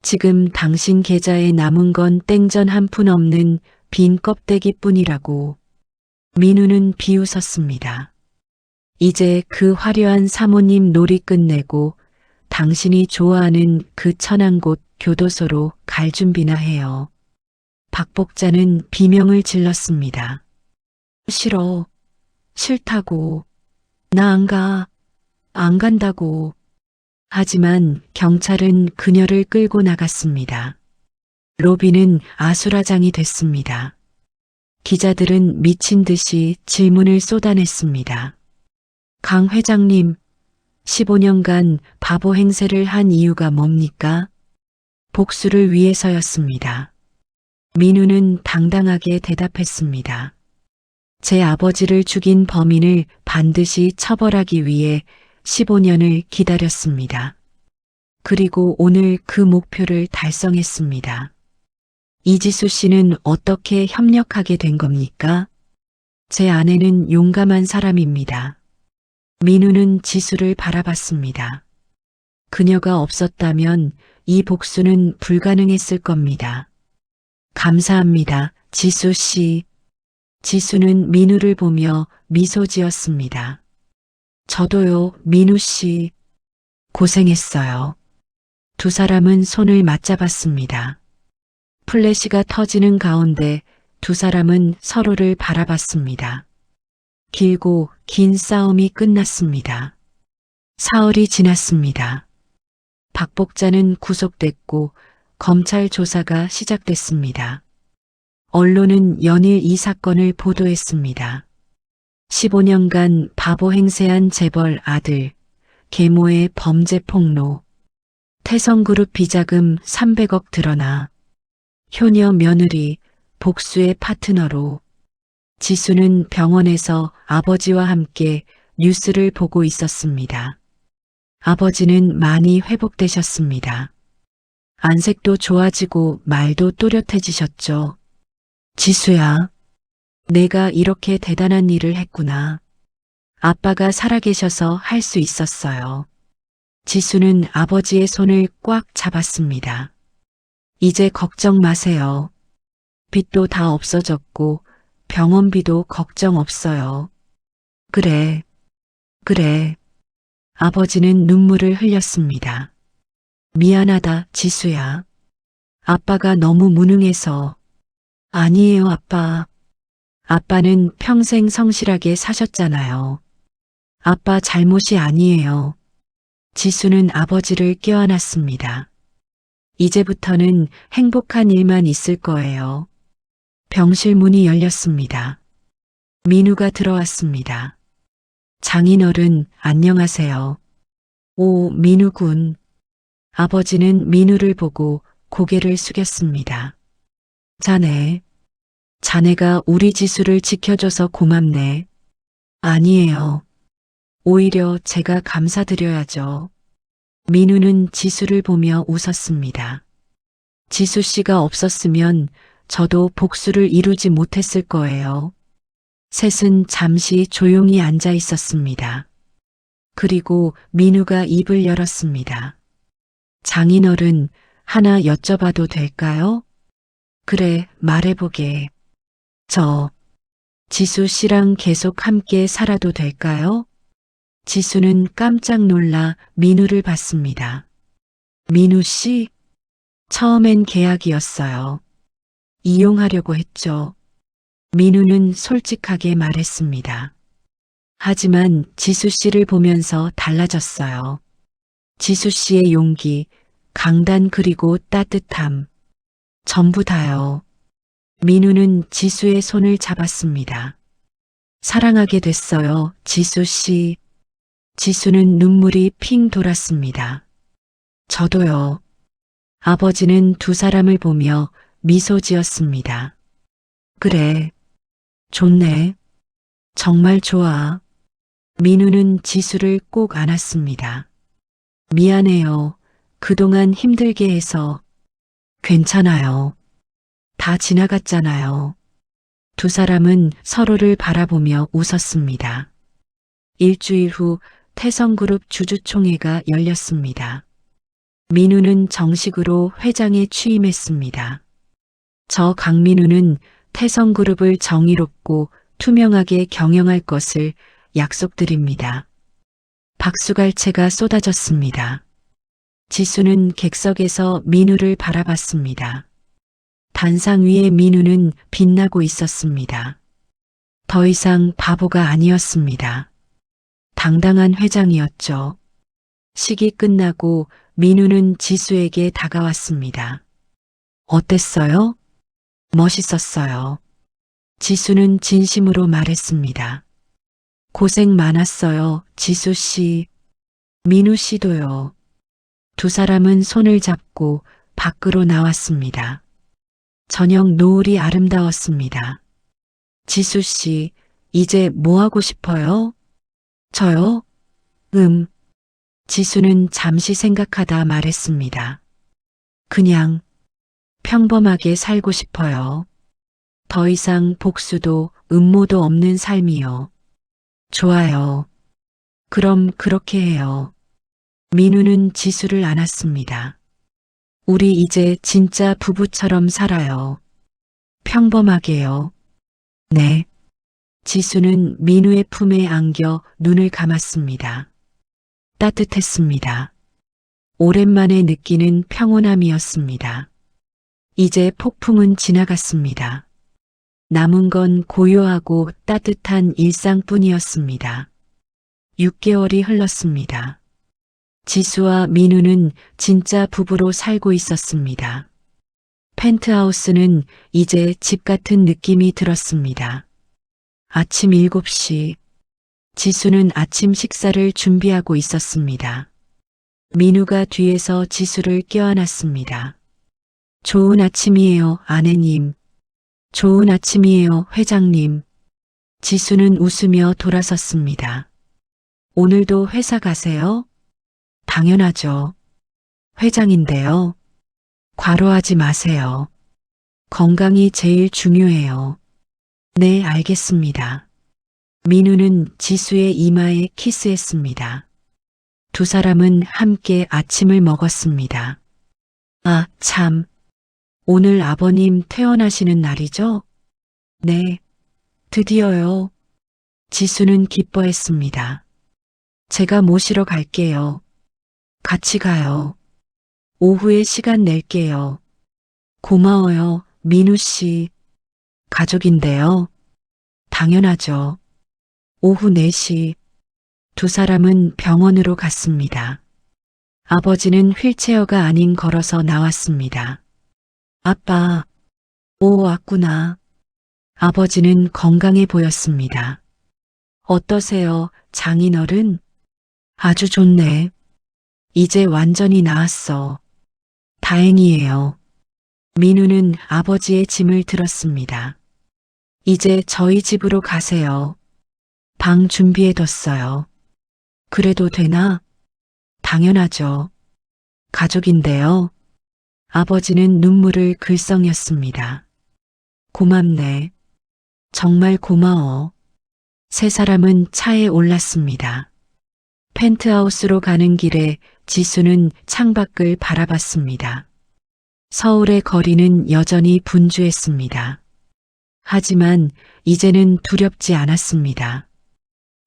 지금 당신 계좌에 남은 건 땡전 한 푼 없는 빈 껍데기뿐이라고. 민우는 비웃었습니다. 이제 그 화려한 사모님 놀이 끝내고 당신이 좋아하는 그 천한 곳 교도소로 갈 준비나 해요. 박복자는 비명을 질렀습니다. 싫어. 싫다고. 나 안 가. 안 간다고. 하지만 경찰은 그녀를 끌고 나갔습니다. 로비는 아수라장이 됐습니다. 기자들은 미친 듯이 질문을 쏟아냈습니다. 강 회장님, 15년간 바보 행세를 한 이유가 뭡니까? 복수를 위해서였습니다. 민우는 당당하게 대답했습니다. 제 아버지를 죽인 범인을 반드시 처벌하기 위해 15년을 기다렸습니다. 그리고 오늘 그 목표를 달성했습니다. 이지수 씨는 어떻게 협력하게 된 겁니까? 제 아내는 용감한 사람입니다. 민우는 지수를 바라봤습니다. 그녀가 없었다면 이 복수는 불가능했을 겁니다. 감사합니다, 지수 씨. 지수는 민우를 보며 미소 지었습니다. 저도요, 민우 씨. 고생했어요. 두 사람은 손을 맞잡았습니다. 플래시가 터지는 가운데 두 사람은 서로를 바라봤습니다. 길고 긴 싸움이 끝났습니다. 사흘이 지났습니다. 박복자는 구속됐고 검찰 조사가 시작됐습니다. 언론은 연일 이 사건을 보도했습니다. 15년간 바보 행세한 재벌 아들, 계모의 범죄 폭로, 태성그룹 비자금 300억 드러나, 효녀 며느리, 복수의 파트너로, 지수는 병원에서 아버지와 함께 뉴스를 보고 있었습니다. 아버지는 많이 회복되셨습니다. 안색도 좋아지고 말도 또렷해지셨죠. 지수야, 내가 이렇게 대단한 일을 했구나. 아빠가 살아계셔서 할 수 있었어요. 지수는 아버지의 손을 꽉 잡았습니다. 이제 걱정 마세요. 빚도 다 없어졌고 병원비도 걱정 없어요. 그래, 그래. 아버지는 눈물을 흘렸습니다. 미안하다, 지수야. 아빠가 너무 무능해서. 아니에요, 아빠. 아빠는 평생 성실하게 사셨잖아요. 아빠 잘못이 아니에요. 지수는 아버지를 껴안았습니다. 이제부터는 행복한 일만 있을 거예요. 병실 문이 열렸습니다. 민우가 들어왔습니다. 장인어른, 안녕하세요. 오, 민우군. 아버지는 민우를 보고 고개를 숙였습니다. 자네가 우리 지수를 지켜줘서 고맙네. 아니에요. 오히려 제가 감사드려야죠. 민우는 지수를 보며 웃었습니다. 지수 씨가 없었으면 저도 복수를 이루지 못했을 거예요. 셋은 잠시 조용히 앉아 있었습니다. 그리고 민우가 입을 열었습니다. 장인어른, 하나 여쭤봐도 될까요? 그래, 말해보게. 지수 씨랑 계속 함께 살아도 될까요? 지수는 깜짝 놀라 민우를 봤습니다. 민우 씨? 처음엔 계약이었어요. 이용하려고 했죠. 민우는 솔직하게 말했습니다. 하지만 지수 씨를 보면서 달라졌어요. 지수 씨의 용기, 강단 그리고 따뜻함. 전부 다요. 민우는 지수의 손을 잡았습니다. 사랑하게 됐어요, 지수 씨. 지수는 눈물이 핑 돌았습니다. 저도요. 아버지는 두 사람을 보며 미소 지었습니다. 그래, 좋네. 정말 좋아. 민우는 지수를 꼭 안았습니다. 미안해요. 그동안 힘들게 해서. 괜찮아요. 다 지나갔잖아요. 두 사람은 서로를 바라보며 웃었습니다. 일주일 후 태성그룹 주주총회가 열렸습니다. 민우는 정식으로 회장에 취임했습니다. 저 강민우는 태성그룹을 정의롭고 투명하게 경영할 것을 약속드립니다. 박수갈채가 쏟아졌습니다. 지수는 객석에서 민우를 바라봤습니다. 단상 위에 민우는 빛나고 있었습니다. 더 이상 바보가 아니었습니다. 당당한 회장이었죠. 식이 끝나고 민우는 지수에게 다가왔습니다. 어땠어요? 멋있었어요. 지수는 진심으로 말했습니다. 고생 많았어요, 지수 씨. 민우 씨도요. 두 사람은 손을 잡고 밖으로 나왔습니다. 저녁 노을이 아름다웠습니다. 지수 씨, 이제 뭐 하고 싶어요? 저요? 지수는 잠시 생각하다 말했습니다. 그냥 평범하게 살고 싶어요. 더 이상 복수도 음모도 없는 삶이요. 좋아요. 그럼 그렇게 해요. 민우는 지수를 안았습니다. 우리 이제 진짜 부부처럼 살아요. 평범하게요. 네. 지수는 민우의 품에 안겨 눈을 감았습니다. 따뜻했습니다. 오랜만에 느끼는 평온함이었습니다. 이제 폭풍은 지나갔습니다. 남은 건 고요하고 따뜻한 일상뿐이었습니다. 6개월이 흘렀습니다. 지수와 민우는 진짜 부부로 살고 있었습니다. 펜트하우스는 이제 집 같은 느낌이 들었습니다. 아침 7시. 지수는 아침 식사를 준비하고 있었습니다. 민우가 뒤에서 지수를 껴안았습니다. 좋은 아침이에요, 아내님. 좋은 아침이에요, 회장님. 지수는 웃으며 돌아섰습니다. 오늘도 회사 가세요? 당연하죠. 회장인데요. 과로하지 마세요. 건강이 제일 중요해요. 네, 알겠습니다. 민우는 지수의 이마에 키스했습니다. 두 사람은 함께 아침을 먹었습니다. 아, 참. 오늘 아버님 퇴원하시는 날이죠? 네, 드디어요. 지수는 기뻐했습니다. 제가 모시러 갈게요. 같이 가요. 오후에 시간 낼게요. 고마워요, 민우 씨. 가족인데요. 당연하죠. 오후 4시 두 사람은 병원으로 갔습니다. 아버지는 휠체어가 아닌 걸어서 나왔습니다. 아빠, 오, 왔구나. 아버지는 건강해 보였습니다. 어떠세요, 장인어른? 아주 좋네. 이제 완전히 나았어. 다행이에요. 민우는 아버지의 짐을 들었습니다. 이제 저희 집으로 가세요. 방 준비해뒀어요. 그래도 되나? 당연하죠. 가족인데요. 아버지는 눈물을 글썽였습니다. 고맙네. 정말 고마워. 세 사람은 차에 올랐습니다. 펜트하우스로 가는 길에 지수는 창밖을 바라봤습니다. 서울의 거리는 여전히 분주했습니다. 하지만 이제는 두렵지 않았습니다.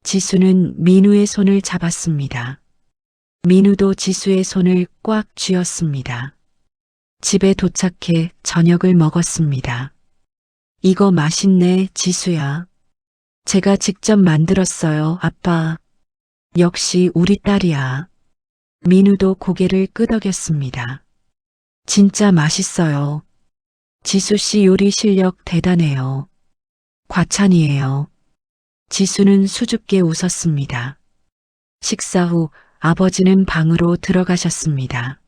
지수는 민우의 손을 잡았습니다. 민우도 지수의 손을 꽉 쥐었습니다. 집에 도착해 저녁을 먹었습니다. 이거 맛있네, 지수야. 제가 직접 만들었어요, 아빠. 역시 우리 딸이야. 민우도 고개를 끄덕였습니다. 진짜 맛있어요. 지수 씨 요리 실력 대단해요. 과찬이에요. 지수는 수줍게 웃었습니다. 식사 후 아버지는 방으로 들어가셨습니다.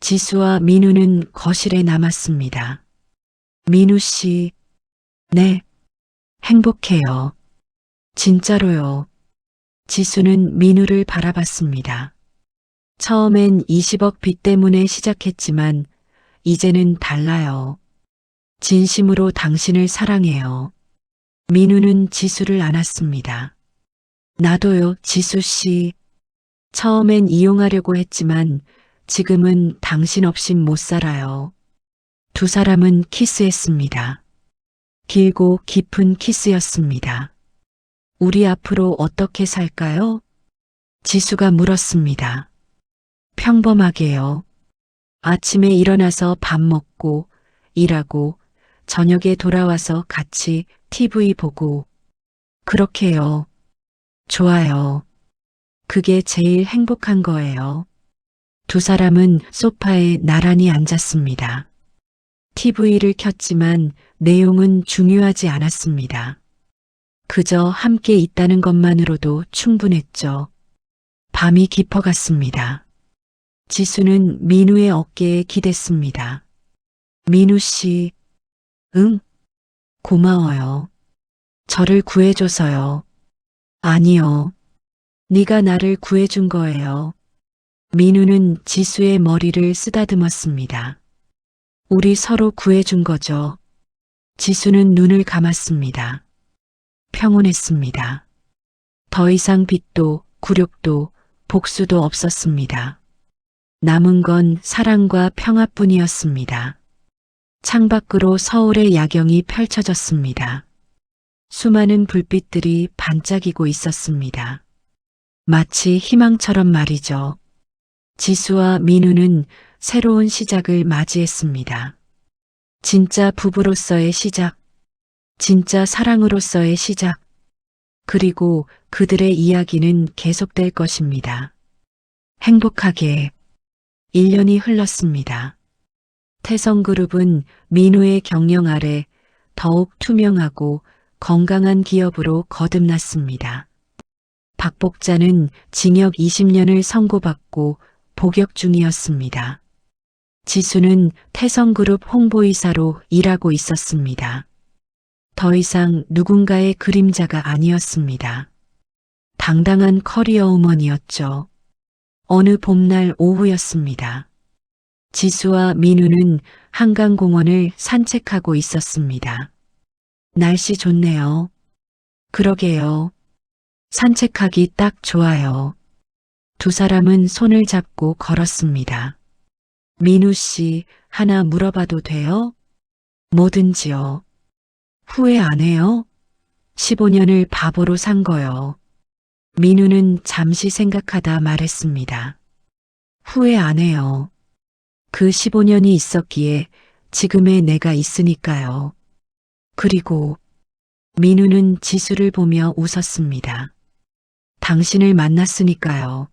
지수와 민우는 거실에 남았습니다. 민우 씨, 네, 행복해요. 진짜로요. 지수는 민우를 바라봤습니다. 처음엔 20억 빚 때문에 시작했지만 이제는 달라요. 진심으로 당신을 사랑해요. 민우는 지수를 안았습니다. 나도요, 지수 씨. 처음엔 이용하려고 했지만 지금은 당신 없인 못 살아요. 두 사람은 키스했습니다. 길고 깊은 키스였습니다. 우리 앞으로 어떻게 살까요? 지수가 물었습니다. 평범하게요. 아침에 일어나서 밥 먹고, 일하고, 저녁에 돌아와서 같이 TV 보고. 그렇게요. 좋아요. 그게 제일 행복한 거예요. 두 사람은 소파에 나란히 앉았습니다. TV를 켰지만 내용은 중요하지 않았습니다. 그저 함께 있다는 것만으로도 충분했죠. 밤이 깊어갔습니다. 지수는 민우의 어깨에 기댔습니다. 민우 씨, 응? 고마워요. 저를 구해줘서요. 아니요. 네가 나를 구해준 거예요. 민우는 지수의 머리를 쓰다듬었습니다. 우리 서로 구해준 거죠. 지수는 눈을 감았습니다. 평온했습니다. 더 이상 빚도 굴욕도 복수도 없었습니다. 남은 건 사랑과 평화뿐이었습니다. 창밖으로 서울의 야경이 펼쳐졌습니다. 수많은 불빛들이 반짝이고 있었습니다. 마치 희망처럼 말이죠. 지수와 민우는 새로운 시작을 맞이했습니다. 진짜 부부로서의 시작, 진짜 사랑으로서의 시작, 그리고 그들의 이야기는 계속될 것입니다. 행복하게 1년이 흘렀습니다. 태성그룹은 민우의 경영 아래 더욱 투명하고 건강한 기업으로 거듭났습니다. 박 복자는 징역 20년을 선고받고 복역 중이었습니다. 지수는 태성그룹 홍보이사로 일하고 있었습니다. 더 이상 누군가의 그림자가 아니었습니다. 당당한 커리어 우먼이었죠. 어느 봄날 오후였습니다. 지수와 민우는 한강공원을 산책하고 있었습니다. 날씨 좋네요. 그러게요. 산책하기 딱 좋아요. 두 사람은 손을 잡고 걸었습니다. 민우 씨, 하나 물어봐도 돼요? 뭐든지요. 후회 안 해요? 15년을 바보로 산 거요. 민우는 잠시 생각하다 말했습니다. 후회 안 해요. 그 15년이 있었기에 지금의 내가 있으니까요. 그리고 민우는 지수를 보며 웃었습니다. 당신을 만났으니까요.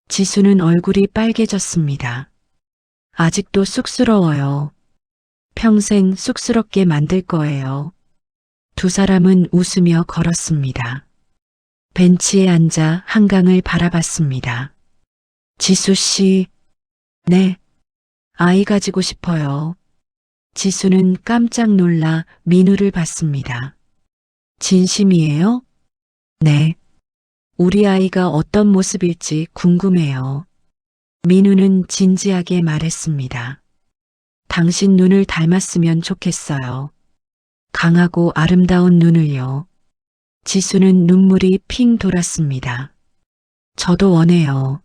지수는 얼굴이 빨개졌습니다. 아직도 쑥스러워요. 평생 쑥스럽게 만들 거예요. 두 사람은 웃으며 걸었습니다. 벤치에 앉아 한강을 바라봤습니다. 지수 씨, 네, 아이 가지고 싶어요. 지수는 깜짝 놀라 민우를 봤습니다. 진심이에요? 네. 우리 아이가 어떤 모습일지 궁금해요. 민우는 진지하게 말했습니다. 당신 눈을 닮았으면 좋겠어요. 강하고 아름다운 눈을요. 지수는 눈물이 핑 돌았습니다. 저도 원해요.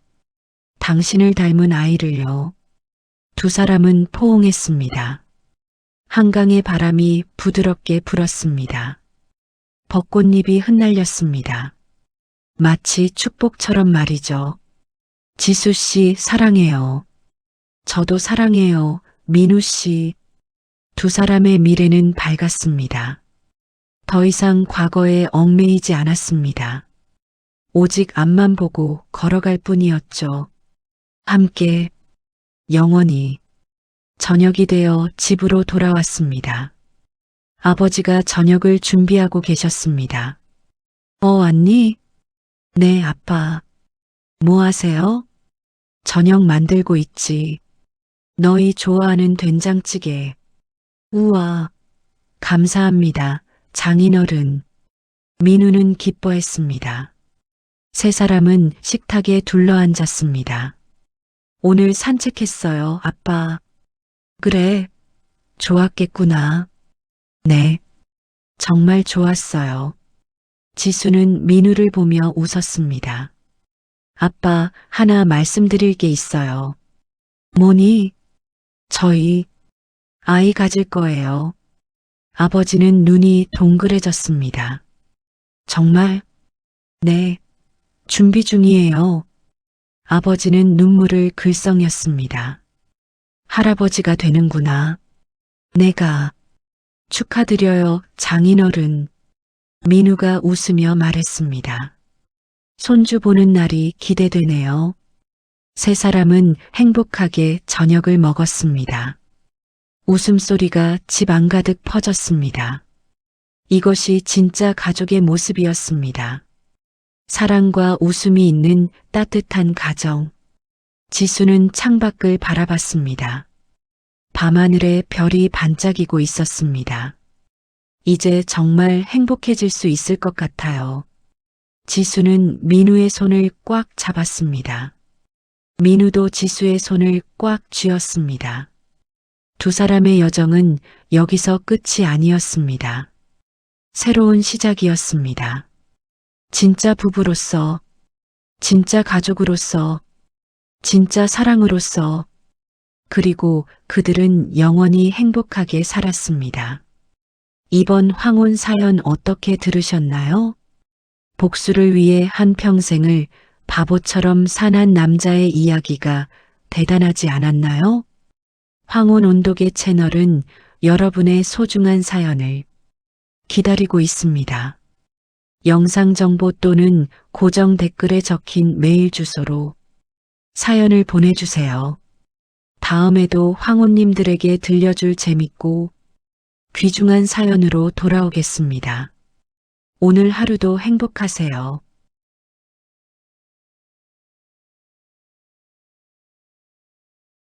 당신을 닮은 아이를요. 두 사람은 포옹했습니다. 한강의 바람이 부드럽게 불었습니다. 벚꽃잎이 흩날렸습니다. 마치 축복처럼 말이죠. 지수 씨 사랑해요. 저도 사랑해요. 민우 씨. 두 사람의 미래는 밝았습니다. 더 이상 과거에 얽매이지 않았습니다. 오직 앞만 보고 걸어갈 뿐이었죠. 함께, 영원히. 저녁이 되어 집으로 돌아왔습니다. 아버지가 저녁을 준비하고 계셨습니다. 왔니? 네, 아빠. 뭐 하세요? 저녁 만들고 있지. 너희 좋아하는 된장찌개. 우와, 감사합니다. 장인어른. 민우는 기뻐했습니다. 세 사람은 식탁에 둘러앉았습니다. 오늘 산책했어요, 아빠. 그래, 좋았겠구나. 네, 정말 좋았어요. 지수는 민우를 보며 웃었습니다. 아빠, 하나 말씀드릴 게 있어요. 뭐니? 저희 아이 가질 거예요. 아버지는 눈이 동그래졌습니다. 정말? 네, 준비 중이에요. 아버지는 눈물을 글썽였습니다. 할아버지가 되는구나. 내가 축하드려요, 장인어른. 민우가 웃으며 말했습니다. 손주 보는 날이 기대되네요. 세 사람은 행복하게 저녁을 먹었습니다. 웃음소리가 집 안가득 퍼졌습니다. 이것이 진짜 가족의 모습이었습니다. 사랑과 웃음이 있는 따뜻한 가정. 지수는 창밖을 바라봤습니다. 밤하늘에 별이 반짝이고 있었습니다. 이제 정말 행복해질 수 있을 것 같아요. 지수는 민우의 손을 꽉 잡았습니다. 민우도 지수의 손을 꽉 쥐었습니다. 두 사람의 여정은 여기서 끝이 아니었습니다. 새로운 시작이었습니다. 진짜 부부로서, 진짜 가족으로서, 진짜 사랑으로서, 그리고 그들은 영원히 행복하게 살았습니다. 이번 황혼 사연 어떻게 들으셨나요? 복수를 위해 한 평생을 바보처럼 산 한 남자의 이야기가 대단하지 않았나요? 황혼 온도계 채널은 여러분의 소중한 사연을 기다리고 있습니다. 영상 정보 또는 고정 댓글에 적힌 메일 주소로 사연을 보내주세요. 다음에도 황혼님들에게 들려줄 재밌고 귀중한 사연으로 돌아오겠습니다. 오늘 하루도 행복하세요.